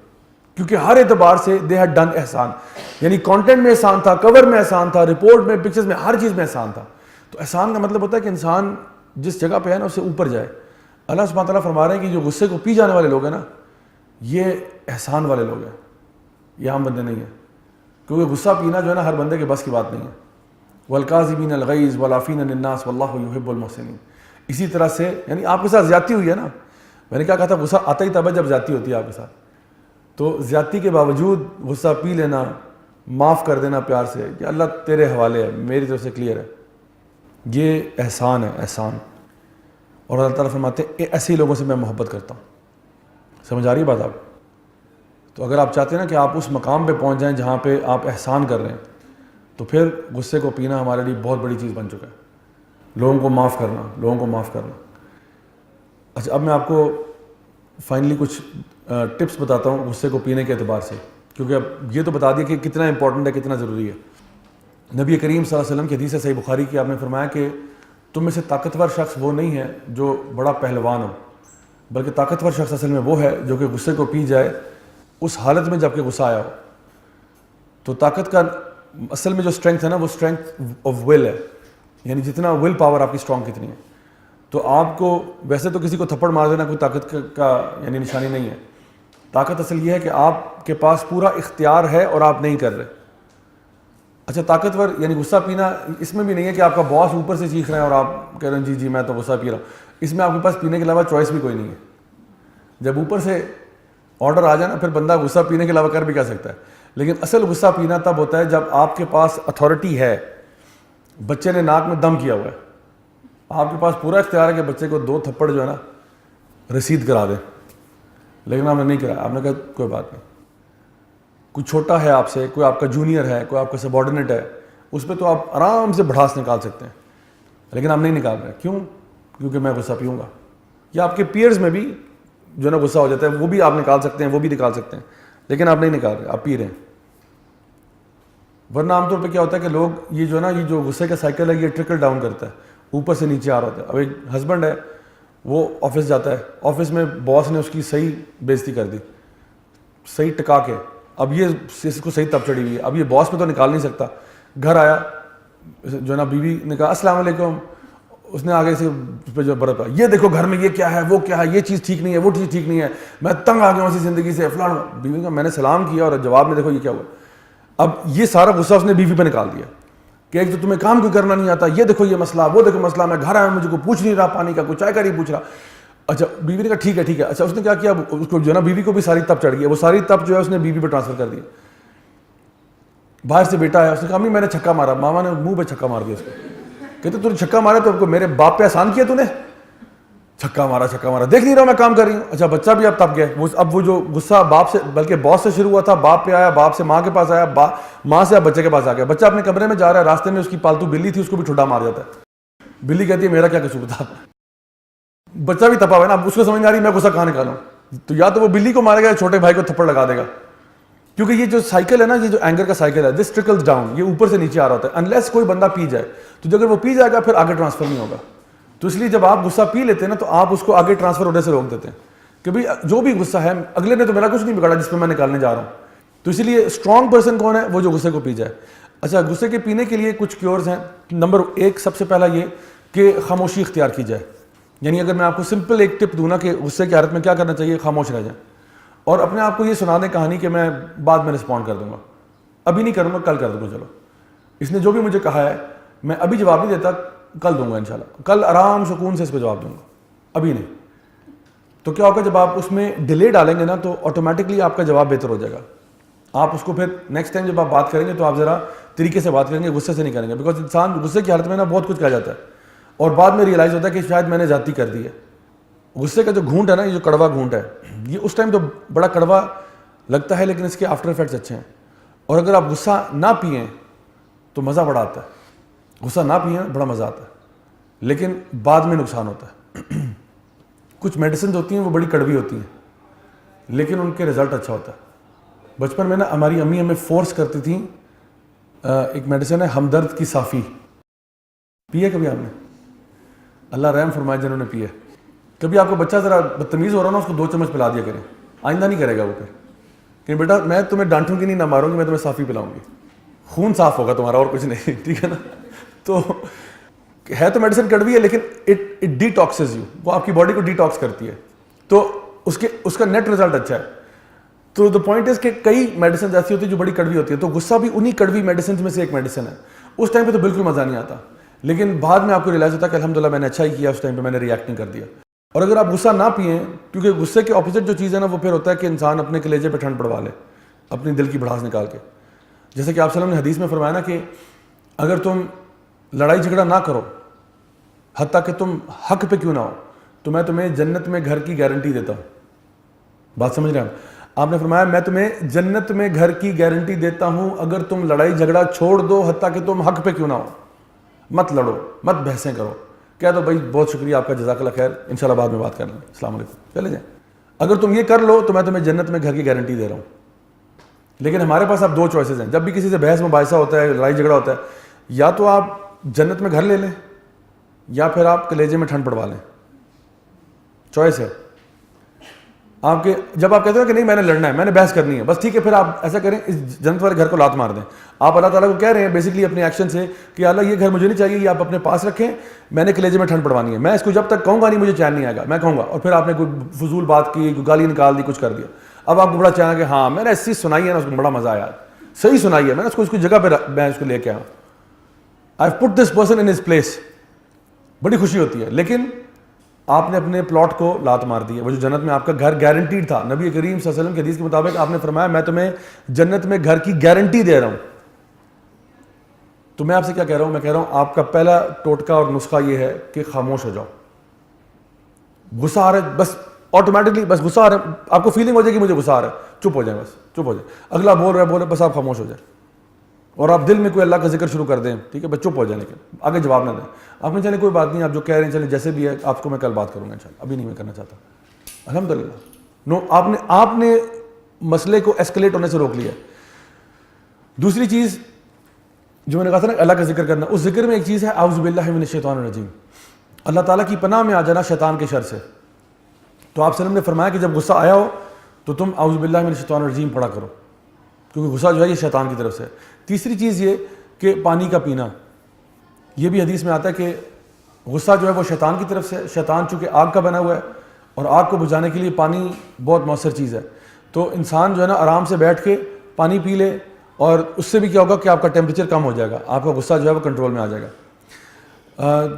A: کیونکہ ہر اعتبار سے دے ہیڈ ڈن احسان، یعنی کانٹینٹ میں احسان تھا، کور میں احسان تھا، رپورٹ میں، پکچرز میں، ہر چیز میں احسان تھا۔ تو احسان کا مطلب ہوتا ہے کہ انسان جس جگہ پہ ہے نا اس سے اوپر جائے۔ اللہ سبحانہ تعالیٰ فرما رہے ہیں کہ جو غصے کو پی جانے والے لوگ ہیں نا یہ احسان والے لوگ ہیں، یہ عام بندے نہیں ہیں، کیونکہ غصہ پینا جو ہے نا ہر بندے کے بس کی بات نہیں ہے۔ والکاظمین الغیظ والعافین عن الناس واللہ یحب المحسنین۔ اسی طرح سے یعنی آپ کے ساتھ زیادتی ہوئی ہے نا، میں نے کیا کہا تھا غصہ آتا ہی تب ہے جب زیادتی ہوتی ہے آپ کے ساتھ، تو زیادتی کے باوجود غصہ پی لینا، معاف کر دینا پیار سے کہ اللہ تیرے حوالے ہے، میری طرف سے کلیئر ہے، یہ احسان ہے، احسان۔ اور اللہ تعالیٰ فرماتے ہیں ایسے لوگوں سے میں محبت کرتا ہوں۔ سمجھ آ رہی ہے بات آپ؟ تو اگر آپ چاہتے ہیں نا کہ آپ اس مقام پہ پہنچ جائیں جہاں پہ آپ احسان کر رہے ہیں، تو پھر غصے کو پینا ہمارے لیے بہت بڑی چیز بن چکا ہے، لوگوں کو معاف کرنا، لوگوں کو معاف کرنا۔ اچھا اب میں آپ کو فائنلی کچھ ٹپس بتاتا ہوں غصے کو پینے کے اعتبار سے، کیونکہ اب یہ تو بتا دیا کہ کتنا امپورٹنٹ ہے، کتنا ضروری ہے۔ نبی کریم صلی اللہ علیہ وسلم کی حدیث ہے صحیح بخاری کی، آپ نے فرمایا کہ تم میں سے طاقتور شخص وہ نہیں ہے جو بڑا پہلوان ہو، بلکہ طاقتور شخص اصل میں وہ ہے جو کہ غصے کو پی جائے اس حالت میں جب کہ غصہ آیا ہو. تو طاقت کا اصل میں جو اسٹرینتھ ہے نا وہ اسٹرینتھ آف ول ہے, یعنی جتنا ول پاور آپ کی اسٹرانگ کتنی ہے. تو آپ کو ویسے تو کسی کو تھپڑ مار دینا کوئی طاقت کا یعنی نشانی نہیں ہے. طاقت اصل یہ ہے کہ آپ کے پاس پورا اختیار ہے اور آپ نہیں کر رہے. اچھا طاقتور یعنی غصہ پینا اس میں بھی نہیں ہے کہ آپ کا باس اوپر سے چیخ رہے ہیں اور آپ کہہ رہے ہیں جی میں تو غصہ پی رہا ہوں. اس میں آپ کے پاس پینے کے علاوہ چوائس بھی کوئی نہیں ہے. جب اوپر سے آرڈر آ جائے نا پھر بندہ غصہ پینے کے علاوہ کر بھی کیا سکتا ہے. لیکن اصل غصہ پینا تب ہوتا ہے جب آپ کے پاس اتھارٹی ہے. بچے نے ناک میں دم کیا ہوا ہے, آپ کے پاس پورا اختیار ہے کہ بچے کو 2 تھپڑ جو ہے نا رسید کرا دیں, لیکن آپ نے نہیں کرایا. آپ نے کہا کوئی بات نہیں. کوئی چھوٹا ہے آپ سے, کوئی آپ کا جونیئر ہے, کوئی آپ کا سبارڈینیٹ ہے, اس پہ تو آپ آرام سے بڑھاس نکال سکتے ہیں, لیکن آپ نہیں نکال رہے. کیوں؟ کیونکہ میں غصہ پیوں گا. یا آپ کے پیئرز میں بھی جو نا غصہ ہو جاتا ہے وہ بھی آپ نکال سکتے ہیں, وہ بھی نکال سکتے ہیں, لیکن آپ نہیں نکال رہے, آپ پی رہے ہیں. ورنہ عام طور پہ کیا ہوتا ہے کہ لوگ یہ جو نا یہ جو غصے کا سائیکل ہے یہ ٹرکل ڈاؤن کرتا ہے, اوپر سے نیچے آ رہا ہوتا ہے. اب ایک ہسبینڈ ہے, وہ آفس جاتا ہے, آفس میں باس نے اس کی صحیح بےزتی کر دی, صحیح ٹکا کے. اب یہ اس کو صحیح تب چڑھی ہوئی ہے, اب یہ باس پہ تو نکال نہیں سکتا. گھر آیا جو نا بیوی نے کہا السلام علیکم, اس نے آگے سے اس پہ جو برت پا, یہ دیکھو گھر میں یہ کیا ہے, وہ کیا ہے, یہ چیز ٹھیک نہیں ہے, وہ چیز ٹھیک نہیں ہے, میں تنگ آ گیا ہوں اسی زندگی سے فلاں. بیوی کا میں نے سلام کیا اور جواب میں دیکھو یہ کیا ہوا. اب یہ سارا غصہ اس نے بیوی پہ نکال دیا کہ ایک تو تمہیں کام کوئی کرنا نہیں آتا, یہ دیکھو یہ مسئلہ, وہ دیکھو مسئلہ, میں گھر آیا مجھے کو پوچھ نہیں رہا پانی کا, کوئی چائے کا نہیں پوچھ رہا. اچھا بیوی نے کہا ٹھیک ہے ٹھیک ہے. اچھا اس نے کیا کیا, اس کو جو ہے نا بیوی کو بھی ساری تپ چڑھ گئی, وہ ساری تپ جو ہے اس نے بیوی پہ ٹرانسفر کر دی. باہر سے بیٹا آیا, اس نے کہا امی میں نے چھکا مارا. ماما نے منہ پہ چھکا مار دیا اس کو, کہتے تو نے چھکا مارا تو میرے باپ پہ احسان کیا تو نے, چھکا مارا دیکھ نہیں رہا میں کام کر رہی ہوں. اچھا بچہ بھی اب تب گیا. اب وہ جو غصہ باپ سے بلکہ باس سے شروع ہوا تھا, باپ پہ آیا, باپ سے ماں کے پاس آیا, ماں سے اب بچے کے پاس آ گیا. بچہ اپنے کمرے میں جا رہا ہے, راستے میں اس کی پالتو بلی تھی, اس کو بھی ٹھڈا مار جاتا ہے. بلی کہتی ہے میرا کیا قصور تھا. بچہ بھی تپا ہوا ہے نا, اب اس کو سمجھ نہیں آ رہی میں غصہ کہاں نکالوں. تو یا تو وہ بلی کو مارے گا, چھوٹے بھائی کو تھپڑ لگا دے گا. کیونکہ یہ جو سائیکل ہے نا, یہ جو اینگر کا سائیکل ہے, دس ٹرکلز ڈاؤن, یہ اوپر سے نیچے آ رہا ہوتا ہے. انلیس کوئی بندہ پی جائے, تو اگر وہ پی جائے گا پھر آگے ٹرانسفر نہیں ہوگا. تو اس لیے جب آپ غصہ پی لیتے ہیں نا تو آپ اس کو آگے ٹرانسفر ہونے سے روک دیتے ہیں کہ بھائی جو بھی غصہ ہے, اگلے نے تو میرا کچھ نہیں بگاڑا جس پہ میں نکالنے جا رہا ہوں. تو اسی لیے اسٹرانگ پرسن کون ہے, وہ جو غصے کو پی جائے. اچھا غصے کے پینے کے لیے کچھ کیورز ہیں. نمبر 1 سب سے پہلا یہ کہ خاموشی اختیار کی جائے. یعنی اگر میں آپ کو سمپل ایک ٹپ دوں نا کہ غصے کی حالت میں کیا کرنا چاہیے, خاموش رہ جائیں اور اپنے آپ کو یہ سنا دیں کہانی کہ میں بعد میں رسپونڈ کر دوں گا, ابھی نہیں کروں گا, کل کر دوں گا. چلو اس نے جو بھی مجھے کہا ہے میں ابھی جواب نہیں دیتا, کل دوں گا انشاءاللہ, کل آرام سکون سے اس پہ جواب دوں گا, ابھی نہیں. تو کیا ہوگا جب آپ اس میں ڈیلے ڈالیں گے نا تو آٹومیٹکلی آپ کا جواب بہتر ہو جائے گا. آپ اس کو پھر نیکسٹ ٹائم جب آپ بات کریں گے تو آپ ذرا طریقے سے بات کریں گے, غصے سے نہیں کریں گے. بیکاز انسان غصے کی حالت میں نا بہت کچھ کہا جاتا ہے اور بعد میں ریئلائز ہوتا ہے کہ شاید میں نے زیادتی کر دی ہے. غصے کا جو گھونٹ ہے نا, یہ جو کڑوا گھونٹ ہے, یہ اس ٹائم تو بڑا کڑوا لگتا ہے لیکن اس کے آفٹر افیکٹس اچھے ہیں. اور اگر آپ غصہ نہ پئیں تو مزہ بڑا آتا ہے, غصہ نہ پئیں بڑا مزہ آتا ہے, لیکن بعد میں نقصان ہوتا ہے. کچھ میڈیسنز ہوتی ہیں وہ بڑی کڑوی ہوتی ہیں لیکن ان کے رزلٹ اچھا ہوتا ہے. بچپن میں نا ہماری امی ہمیں فورس کرتی تھیں, ایک میڈیسن ہے ہمدرد کی صافی, پی ہے کبھی آپ نے؟ اللہ رحم فرمائے جنہوں نے پی ہے. کبھی آپ کو بچہ ذرا بدتمیز ہو رہا نا, اس کو 2 چمچ پلا دیا کریں, آئندہ نہیں کرے گا وہ پھر کہ بیٹا میں تمہیں ڈانٹوں گی نہیں, نہ ماروں گی, میں تمہیں صافی پلاؤں گی, خون صاف ہوگا تمہارا اور کچھ نہیں. ٹھیک ہے نا. تو ہے تو میڈیسن کڑوی ہے لیکن اٹ ڈیٹاکسز یو, وہ آپ کی باڈی کو ڈیٹاکس کرتی ہے, تو اس کا نیٹ رزلٹ اچھا ہے. تو دا پوائنٹ از کہ کئی میڈیسن ایسی ہوتی ہے جو بڑی کڑوی ہوتی ہے, تو غصہ بھی انہی کڑوی میڈیسن میں سے ایک میڈیسن ہے. اس ٹائم پہ تو بالکل مزہ نہیں آتا, لیکن بعد میں آپ کو ریئلائز ہوتا ہے کہ الحمدللہ میں نے اچھا ہی کیا, اس ٹائم پہ میں نے ریئیکٹ نہیں کر دیا. اور اگر آپ غصہ نہ پئیں, کیونکہ غصے کے اپوزٹ جو چیز ہے نا وہ پھر ہوتا ہے کہ انسان اپنے کلیجے پہ ٹھنڈ پڑوا لے اپنی دل کی بھڑاس نکال کے. جیسے کہ آپ صلی اللہ علیہ وسلم نے حدیث میں فرمایا نا کہ اگر تم لڑائی جھگڑا نہ کرو حتیٰ کہ تم حق پہ کیوں نہ ہو, تو میں تمہیں جنت میں گھر کی گارنٹی دیتا ہوں. بات سمجھ رہے ہیں آپ نے فرمایا میں تمہیں جنت میں گھر کی گارنٹی دیتا ہوں اگر تم لڑائی جھگڑا چھوڑ دو حتیٰ کہ تم حق پہ کیوں نہ ہو, مت لڑو, مت بحثیں کرو. کہہ دو بھائی بہت شکریہ آپ کا, جزاک اللہ خیر, انشاءاللہ بعد میں بات کر لیں, السلام علیکم, چلے جائیں. اگر تم یہ کر لو تو میں تمہیں جنت میں گھر کی گارنٹی دے رہا ہوں. لیکن ہمارے پاس اب 2 چوائسیز ہیں. جب بھی کسی سے بحث مباحثہ ہوتا ہے, لڑائی جھگڑا ہوتا ہے, یا تو آپ جنت میں گھر لے لیں یا پھر آپ کلیجے میں ٹھنڈ پڑوا لیں. چوائس ہے. آپ کے جب آپ کہتے ہیں کہ نہیں میں نے لڑنا ہے, میں نے بحث کرنی ہے, بس ٹھیک ہے, پھر آپ ایسا کریں اس جنت والے گھر کو لات مار دیں. آپ اللہ تعالیٰ کو کہہ رہے ہیں بیسکلی اپنے ایکشن سے کہ اللہ یہ گھر مجھے نہیں چاہیے, یہ آپ اپنے پاس رکھیں, میں نے کلیجے میں ٹھنڈ پڑوانی ہے, میں اس کو جب تک کہوں گا نہیں مجھے چین نہیں آئے گا, میں کہوں گا. اور پھر آپ نے کوئی فضول بات کی, کوئی گالی نکال دی, کچھ کر دیا. اب آپ کو بڑا چاہنا کہ ہاں میں نے ایسی سنائی ہے نا, اس کو بڑا مزہ آیا, صحیح سنائی ہے, میں نے اس کو جگہ پہ میں اس کو لے کے آیا, I put this person in his place, بڑی خوشی ہوتی ہے. لیکن آپ نے اپنے پلاٹ کو لات مار دی ہے. وہ جو جنت میں آپ کا گھر گارنٹیڈ تھا, نبی کریم صلی اللہ علیہ وسلم کی حدیث کے مطابق آپ نے فرمایا میں تمہیں جنت میں گھر کی گارنٹی دے رہا ہوں. تو میں آپ سے کیا کہہ رہا ہوں, میں کہہ رہا ہوں آپ کا پہلا ٹوٹکا اور نسخہ یہ ہے کہ خاموش ہو جاؤ. غصہ آ رہا ہے بس آٹومیٹکلی, بس غصہ آ رہا ہے, آپ کو فیلنگ ہو جائے کہ مجھے غصہ آ رہا ہے, چپ ہو جائیں, بس چپ ہو جائیں. اگلا بول رہا ہے بس آپ خاموش ہو جائیں, اور آپ دل میں کوئی اللہ کا ذکر شروع کر دیں, ٹھیک ہے, بس چپ ہو جائیں, لیکن آگے جواب نہ دیں. آپ نے چلے کوئی بات نہیں, آپ جو کہہ رہے ہیں چلیں جیسے بھی ہے, آپ کو میں کل بات کروں گا انشاءاللہ, ابھی نہیں میں کرنا چاہتا. الحمدللہ نو, آپ نے مسئلے کو ایسکلیٹ ہونے سے روک لیا. دوسری چیز جو میں نے کہا تھا نا اللہ کا ذکر کرنا, اس ذکر میں ایک چیز ہے اعوذ باللہ من الشیطان الرجیم, اللہ تعالیٰ کی پناہ میں آ جانا شیطان کے شر سے. تو آپ وسلم نے فرمایا کہ جب غصہ آیا ہو تو تم اعوذ باللہ من الشیطان الرجیم پڑھا کرو, کیونکہ غصہ جو ہے یہ شیطان کی طرف سے. تیسری چیز یہ کہ پانی کا پینا, یہ بھی حدیث میں آتا ہے کہ غصہ جو ہے وہ شیطان کی طرف سے, شیطان چونکہ آگ کا بنا ہوا ہے اور آگ کو بجھانے کے لیے پانی بہت مؤثر چیز ہے. تو انسان جو ہے نا آرام سے بیٹھ کے پانی پی لے, اور اس سے بھی کیا ہوگا کہ آپ کا ٹیمپریچر کم ہو جائے گا, آپ کا غصہ جو ہے وہ کنٹرول میں آ جائے گا.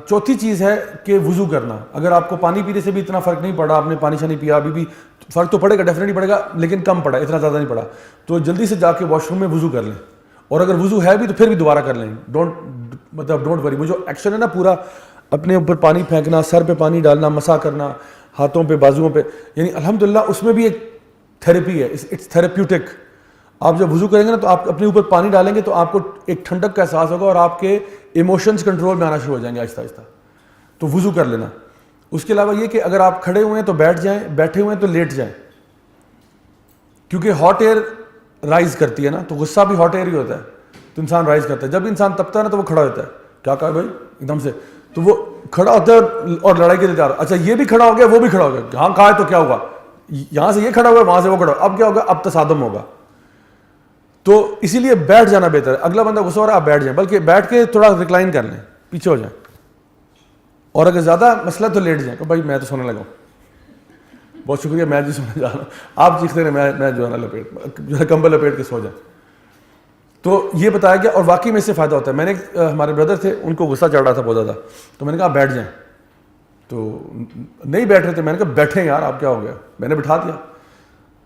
A: چوتھی چیز ہے کہ وضو کرنا. اگر آپ کو پانی پینے سے بھی اتنا فرق نہیں پڑا, آپ نے پانی شانی پیا, ابھی بھی فرق تو پڑے گا, ڈیفینیٹلی پڑے گا, لیکن کم پڑا, اتنا زیادہ نہیں پڑا, تو جلدی سے جا کے واش روم میں وضو کر لیں. اور اگر وضو ہے بھی تو پھر بھی دوبارہ کر لیں, ڈونٹ وری. وہ جو ایکشن ہے نا پورا اپنے اوپر پانی پھینکنا, سر پہ پانی ڈالنا, مسا کرنا, ہاتھوں پہ, بازوؤں پہ, یعنی الحمدللہ اس میں بھی ایک تھیراپی ہے, اٹس تھیراپیوٹک. آپ جب وضو کریں گے نا تو آپ اپنے اوپر پانی ڈالیں گے تو آپ کو ایک ٹھنڈک کا احساس ہوگا, اور آپ کے ایموشنز کنٹرول میں آنا شروع ہو جائیں گے آہستہ آہستہ. تو وضو کر لینا. اس کے علاوہ یہ کہ اگر آپ کھڑے ہوئے ہیں تو بیٹھ جائیں, بیٹھے ہوئے ہیں تو لیٹ جائیں, کیونکہ ہاٹ ایئر رائز کرتی ہے نا, تو غصہ بھی ہاٹ ایئر ہی ہوتا ہے, تو انسان رائز کرتا ہے. جب انسان تپتا ہے نا تو وہ کھڑا ہوتا ہے, کیا کہا بھائی ایک دم سے, تو وہ کھڑا ہوتا ہے اور لڑائی کے لیے تیار. اچھا یہ بھی کھڑا ہو گیا, وہ بھی کھڑا ہو گیا, ہاں کہا ہے تو کیا ہوگا, یہاں سے یہ کھڑا ہوا ہے, وہاں سے وہ کھڑا ہوا, اب کیا ہوگا, اب تصادم ہوگا. تو اسی لیے بیٹھ جانا بہتر ہے. اگلا بندہ غصہ ہو رہا ہے آپ بیٹھ جائیں, بلکہ بیٹھ کے تھوڑا ریکلائن کر لیں, پیچھے ہو جائیں, اور اگر زیادہ مسئلہ تو لیٹ جائیں کہ بھائی میں تو سونے لگا ہوں, بہت شکریہ, میں جی سونے جا رہا ہوں, آپ چیختے رہے, میں جو ہے نا لپیٹ, جو ہے کمبل لپیٹ کے سو جائیں. تو یہ بتایا گیا, اور واقعی میں اس سے فائدہ ہوتا ہے. میں نے ہمارے بردر تھے, ان کو غصہ چڑھ رہا تھا بہت زیادہ, تو میں نے کہا بیٹھ جائیں, تو نہیں بیٹھ رہے تھے. میں نے کہا بیٹھیں یار, آپ کیا ہو گیا, میں نے بٹھا دیا.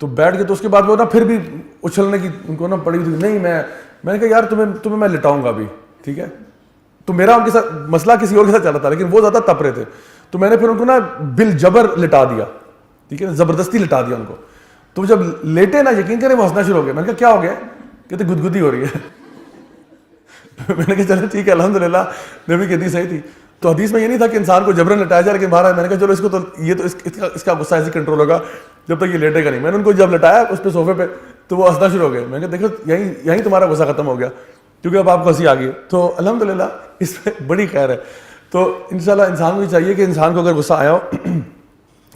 A: تو بیٹھ کے, تو اس کے بعد وہ نا پھر بھی اچھلنے کی ان کو نا پڑی تھی, نہیں میں نے کہا یار تمہیں میں لٹاؤں گا ابھی, ٹھیک ہے. تو میرا ان کے ساتھ مسئلہ کسی اور کے ساتھ چل رہا تھا, لیکن وہ زیادہ تپ رہے تھے, تو میں نے پھر ان کو نا بل جبر لٹا دیا, ٹھیک ہے, زبردستی لٹا دیا ان کو. تو جب لیٹے نا, یقین کریں وہ ہنسنا شروع ہو گیا. میں نے کہا کیا ہو گیا, کہتے گدگدی ہو رہی ہے. میں نے کہا چلو ٹھیک ہے, الحمدللہ نبی کی حدیث صحیح تھی. تو حدیث میں یہ نہیں تھا کہ انسان کو جبرن لٹایا جائے, لیکن باہر میں نے کہا چلو اس کو تو یہ تو اس کا غصہ ایسے کنٹرول ہوگا جب تک یہ لیٹے گا نہیں. میں نے ان کو جب لٹایا اس پہ صوفے پہ, تو وہ ہنسنا شروع ہو گئے. میں نے کہا دیکھو یہیں تمہارا غصہ ختم ہو گیا, کیونکہ اب آپ کو ہنسی آ گئی. تو الحمدللہ اس میں بڑی خیر ہے. تو انشاءاللہ انسان کو یہ چاہیے کہ انسان کو اگر غصہ آیا ہو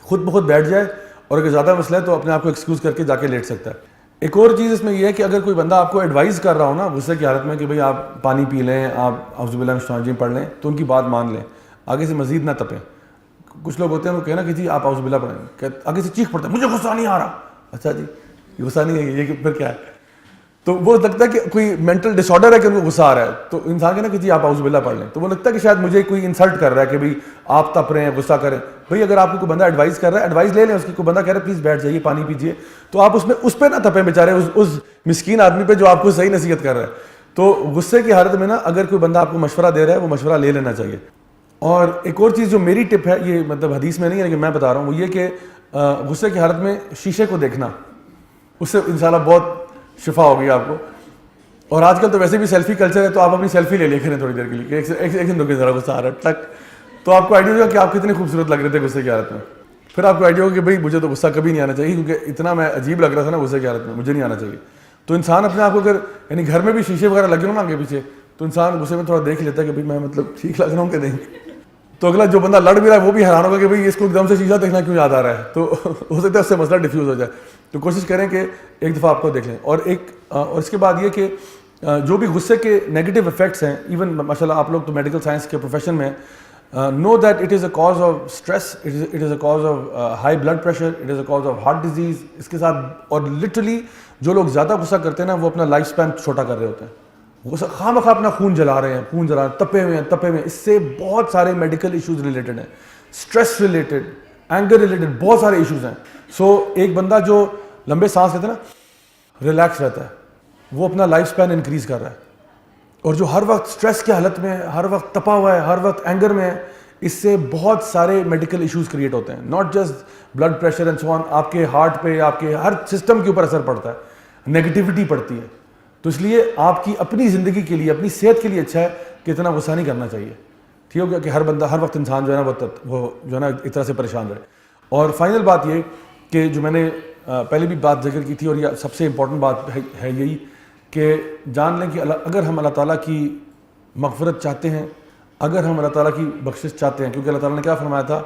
A: خود بخود بیٹھ جائے, اور اگر زیادہ مسئلہ ہے تو اپنے آپ کو ایکسکیوز کر کے جا کے لیٹ سکتا ہے. ایک اور چیز اس میں یہ ہے کہ اگر کوئی بندہ آپ کو ایڈوائز کر رہا ہو نا غصے کی حالت میں کہ بھئی آپ پانی پی لیں, آپ اعوذ باللہ من الشیطان الرجیم پڑھ لیں, تو ان کی بات مان لیں, آگے سے مزید نہ تپیں. کچھ لوگ ہوتے ہیں وہ کہنا کہ جی آپ اعوذ باللہ پڑھیں, آگے سے چیخ پڑتے ہیں مجھے غصہ نہیں آ رہا. اچھا جی یہ غصہ نہیں ہے, یہ پھر کیا ہے؟ تو وہ لگتا ہے کہ کوئی مینٹل ڈس آرڈر ہے کہ ان کو غصہ آ رہا ہے. تو انسان کہنا کہ جی آپ اعوذ باللہ پڑھ لیں, تو وہ لگتا ہے کہ شاید مجھے کوئی انسلٹ کر رہا ہے کہ بھئی آپ تپ رہے ہیں, غصہ کریں. بھئی اگر آپ کو کوئی بندہ ایڈوائز کر رہا ہے, ایڈوائز لے لیں اس کی. کوئی بندہ کہہ رہا ہے پلیز بیٹھ جائیے, پانی پیجیے, تو آپ اس پہ نہ تپیں بیچارے, اس مسکین آدمی پہ جو آپ کو صحیح نصیحت کر رہا ہے. تو غصے کی حالت میں نا اگر کوئی بندہ آپ کو مشورہ دے رہا ہے, وہ مشورہ لے لینا چاہیے. اور ایک اور چیز جو میری ٹپ ہے, یہ مطلب حدیث میں نہیں ہے لیکن میں بتا رہا ہوں, وہ یہ کہ غصے کی حالت میں شیشے کو دیکھنا, اس سے انشاءاللہ بہت شفا ہوگی آپ کو. اور آج کل تو ویسے بھی سیلفی کلچر ہے, تو آپ اپنی سیلفی لے کریں تھوڑی دیر کے لیے, ایک دن ذرا غصہ آ رہا ہے ٹک, تو آپ کو آئیڈیا ہوگا کہ آپ کتنے خوبصورت لگ رہے تھے غصے کی حالت میں. پھر آپ کو آئیڈیا ہوگا کہ بھئی مجھے تو غصہ کبھی نہیں آنا چاہیے, کیونکہ اتنا میں عجیب لگ رہا تھا نا غصے کی حالت میں, مجھے نہیں آنا چاہیے. تو انسان اپنے آپ کو اگر یعنی گھر میں بھی شیشے وغیرہ لگے ہوں نا آگے پیچھے, تو انسان غصے میں تھوڑا دیکھ لیتا ہے کہ بھئی میں مطلب ٹھیک لگ رہا ہوں کہ نہیں. تو اگلا جو بندہ لڑ بھی رہا ہے وہ بھی حیران ہوگا کہ بھئی اس کو ایک دم سے شیشہ دیکھنا کیوں یاد آ رہا ہے. تو ہو سکتا ہے اس سے مسئلہ ڈیفیوز ہو جائے. تو کوشش کریں کہ ایک دفعہ آپ کو دیکھ لیں. اور اس کے بعد یہ کہ جو بھی غصے کے نیگیٹو افیکٹس ہیں, ایون ماشاء اللہ آپ لوگ تو میڈیکل سائنس کے پروفیشن میں know that it is a cause of stress, it is a cause of high blood pressure, it is a cause of heart disease. اس کے ساتھ اور literally جو لوگ زیادہ غصہ کرتے ہیں نا وہ اپنا لائف سپین چھوٹا کر رہے ہوتے ہیں. غصہ خواہ مخواہ اپنا خون جلا رہے ہیں, تپے ہوئے ہیں. اس سے بہت سارے میڈیکل ایشوز ریلیٹڈ ہیں, اسٹریس ریلیٹڈ, اینگر ریلیٹڈ, بہت سارے ایشوز ہیں. سو ایک بندہ جو لمبے سانس لیتا ہے نا, ریلیکس رہتا ہے, وہ اپنا لائف سپین انکریز کر رہا ہے. اور جو ہر وقت اسٹریس کی حالت میں, ہر وقت تپا ہوا ہے, ہر وقت اینگر میں ہے, اس سے بہت سارے میڈیکل ایشوز کریٹ ہوتے ہیں. Not just blood pressure and so on, آپ کے ہارٹ پہ, آپ کے ہر سسٹم کے اوپر اثر پڑتا ہے, نیگیٹیوٹی پڑتی ہے. تو اس لیے آپ کی اپنی زندگی کے لیے, اپنی صحت کے لیے اچھا ہے کہ اتنا غصہ نہیں کرنا چاہیے. ٹھیک ہو گیا کہ ہر بندہ, ہر وقت انسان جو ہے نا وہ جو ہے نا ایک طرح سے پریشان رہے. اور فائنل بات یہ کہ جو میں نے پہلے بھی بات ذکر کی تھی, اور یہ سب سے امپورٹنٹ بات ہے یہی کہ جان لیں کہ اگر ہم اللہ تعالیٰ کی مغفرت چاہتے ہیں, اگر ہم اللہ تعالیٰ کی بخشش چاہتے ہیں, کیونکہ اللہ تعالیٰ نے کیا فرمایا تھا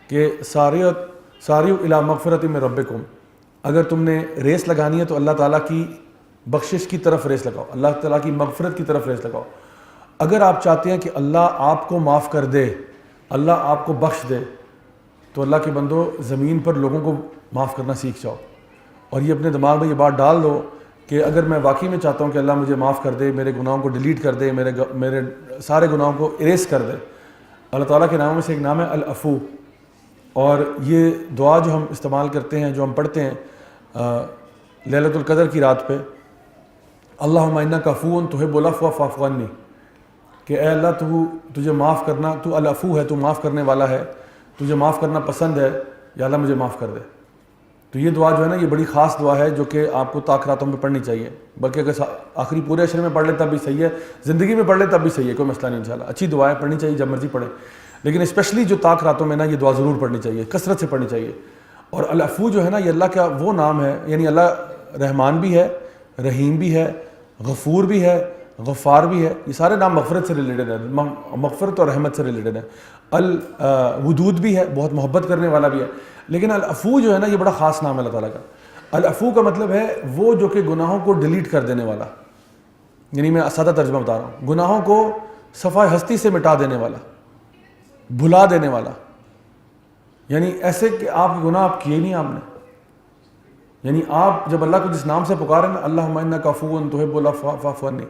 A: کہ ساریو الی مغفرت من ربکم, اگر تم نے ریس لگانی ہے تو اللہ تعالیٰ کی بخشش کی طرف ریس لگاؤ, اللہ تعالیٰ کی مغفرت کی طرف ریس لگاؤ. اگر آپ چاہتے ہیں کہ اللہ آپ کو معاف کر دے, اللہ آپ کو بخش دے, تو اللہ کے بندو زمین پر لوگوں کو معاف کرنا سیکھ جاؤ. اور یہ اپنے دماغ میں یہ بات ڈال دو کہ اگر میں واقعی میں چاہتا ہوں کہ اللہ مجھے معاف کر دے, میرے گناہوں کو ڈیلیٹ کر دے, میرے سارے گناہوں کو اریز کر دے, اللہ تعالیٰ کے ناموں میں سے ایک نام ہے العفو. اور یہ دعا جو ہم استعمال کرتے ہیں, جو ہم پڑھتے ہیں لیلۃ القدر کی رات پہ, اللہم انک عفو تحب العفو فاعف عنی, کہ اے اللہ تجھے معاف کرنا, تو العفو ہے, تو معاف کرنے والا ہے, تجھے معاف کرنا پسند ہے, یا اللہ مجھے معاف کر دے. تو یہ دعا جو ہے نا یہ بڑی خاص دعا ہے جو کہ آپ کو طاق راتوں میں پڑھنی چاہیے. بلکہ اگر آخری پورے عشرے میں پڑھ لے تب بھی صحیح ہے, زندگی میں پڑھ لے تب بھی صحیح ہے, کوئی مسئلہ نہیں انشاءاللہ. اچھی دعا ہے, پڑھنی چاہیے جب مرضی پڑھیں, لیکن اسپیشلی جو طاق راتوں میں نا یہ دعا ضرور پڑھنی چاہیے, کثرت سے پڑھنی چاہیے. اور العفو جو ہے نا یہ اللہ کا وہ نام ہے, یعنی اللہ رحمان بھی ہے, رحیم بھی ہے, غفور بھی ہے, غفار بھی ہے. یہ سارے نام مغفرت سے ریلیٹڈ ہیں, مغفرت اور رحمت سے ریلیٹڈ ہیں. الودود بھی ہے, بہت محبت کرنے والا بھی ہے. لیکن العفو جو ہے نا یہ بڑا خاص نام ہے اللہ تعالیٰ کا. العفو کا مطلب ہے وہ جو کہ گناہوں کو ڈیلیٹ کر دینے والا, یعنی میں سادہ ترجمہ بتا رہا ہوں, گناہوں کو صفحہ ہستی سے مٹا دینے والا, بھلا دینے والا. یعنی ایسے کہ آپ کے گناہ آپ کیے نہیں آپ نے, یعنی آپ جب اللہ کو جس نام سے پکاریں نا, اللہم انک عفو تحب العفو فاعف عنی,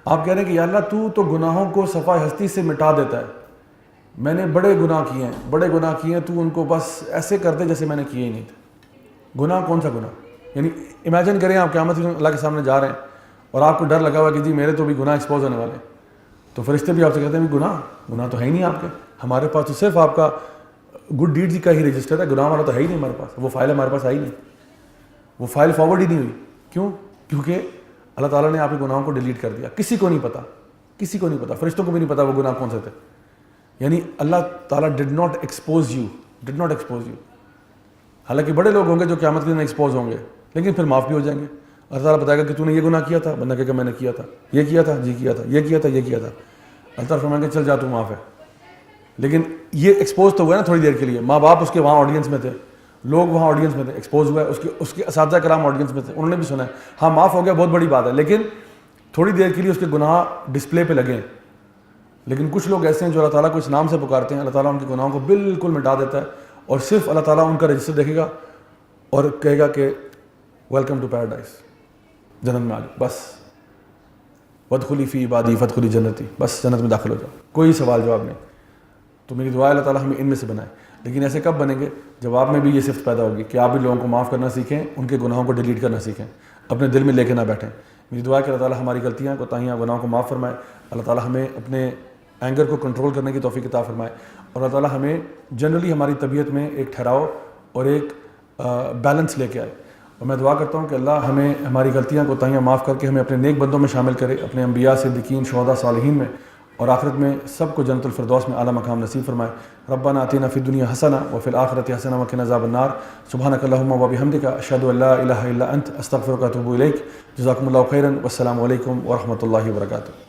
A: آپ کہہ رہے ہیں کہ یا اللہ تو گناہوں کو صفحہ ہستی سے مٹا دیتا ہے. میں نے بڑے گناہ کیے ہیں, تو ان کو بس ایسے کر دے جیسے میں نے کیے ہی نہیں تھے. گناہ کون سا گناہ؟ یعنی امیجن کریں آپ قیامت میں اللہ کے سامنے جا رہے ہیں اور آپ کو ڈر لگا ہوا کہ جی میرے تو بھی گناہ ایکسپوز ہونے والے ہیں. تو فرشتے بھی آپ سے کہتے ہیں گناہ تو ہے ہی نہیں آپ کے, ہمارے پاس تو صرف آپ کا گڈ ڈیڈز کا ہی رجسٹر ہے, گناہ والا تو ہے ہی نہیں ہمارے پاس, وہ فائل ہمارے پاس آئی نہیں, وہ فائل فارورڈ ہی نہیں ہوئی. کیوں؟ کیونکہ اللہ تعالیٰ نے آپ کے گناہوں کو ڈیلیٹ کر دیا. کسی کو نہیں پتا, فرشتوں کو بھی نہیں پتا وہ گناہ کون سے تھے. یعنی اللہ تعالیٰ ڈڈ ناٹ ایکسپوز یو. حالانکہ بڑے لوگ ہوں گے جو قیامت کے دن ایکسپوز ہوں گے, لیکن پھر معاف بھی ہو جائیں گے. اللہ تعالیٰ بتائے گا کہ تو نے یہ گناہ کیا تھا, بندہ کہے گا میں نے کیا تھا, یہ کیا تھا, جی کیا تھا, یہ کیا تھا. اللہ تعالیٰ فرمائیں گے چل جا تو معاف ہے. لیکن یہ ایکسپوز تو ہوا نا تھوڑی دیر کے لیے, ماں باپ اس کے وہاں آڈینس میں تھے, لوگ وہاں آڈینس میں تھے, ایکسپوز ہوا ہے, اس کے اساتذہ کرام آڈینس میں تھے, انہوں نے بھی سنا ہے, ہاں معاف ہو گیا, بہت بڑی بات ہے. لیکن تھوڑی دیر کے لیے اس کے گناہ ڈسپلے پہ لگے. لیکن کچھ لوگ ایسے ہیں جو اللہ تعالیٰ کو اس نام سے پکارتے ہیں, اللہ تعالیٰ ان کے گناہوں کو بالکل مٹا دیتا ہے, اور صرف اللہ تعالیٰ ان کا رجسٹر دیکھے گا اور کہے گا کہ ویلکم ٹو پیراڈائز, جنت میں آ جاؤ, بس وادخلی فی عبادی فادخلی جنتی, بس جنت میں داخل ہو جاؤ, کوئی سوال جواب نہیں. تو میری دعا ہے اللہ تعالیٰ ہمیں ان میں سے بنائے. لیکن ایسے کب بنیں گے؟ جب آپ میں بھی یہ صفت پیدا ہوگی کہ آپ بھی لوگوں کو معاف کرنا سیکھیں, ان کے گناہوں کو ڈیلیٹ کرنا سیکھیں, اپنے دل میں لے کے نہ بیٹھیں. میری دعا ہے کہ اللہ تعالیٰ ہماری غلطیاں کوتاہیاں گناہوں کو معاف فرمائے, اللہ تعالیٰ ہمیں اپنے اینگر کو کنٹرول کرنے کی توفیق عطا فرمائے, اور اللہ تعالیٰ ہمیں جنرلی ہماری طبیعت میں ایک ٹھہراؤ اور ایک بیلنس لے کے آئے. اور میں دعا کرتا ہوں کہ اللہ ہمیں ہماری غلطیاں کوتاہیاں معاف کر کے ہمیں اپنے نیک بندوں میں شامل کرے, اپنے انبیاء, صدیقین, شہداء, صالحین میں, اور آخرت میں سب کو جنت الفردوس میں اعلیٰ مقام نصیب فرمائے. ربنا آتنا فی الدنیا حسنہ وفی الآخرۃ حسنہ وقنا عذاب النار. سبحانک اللہم وبحمدک اشہد ان لا الہ الا انت استغفرک واتوب الیک. جزاکم اللہ خیرا والسلام علیکم ورحمۃ اللہ وبرکاتہ.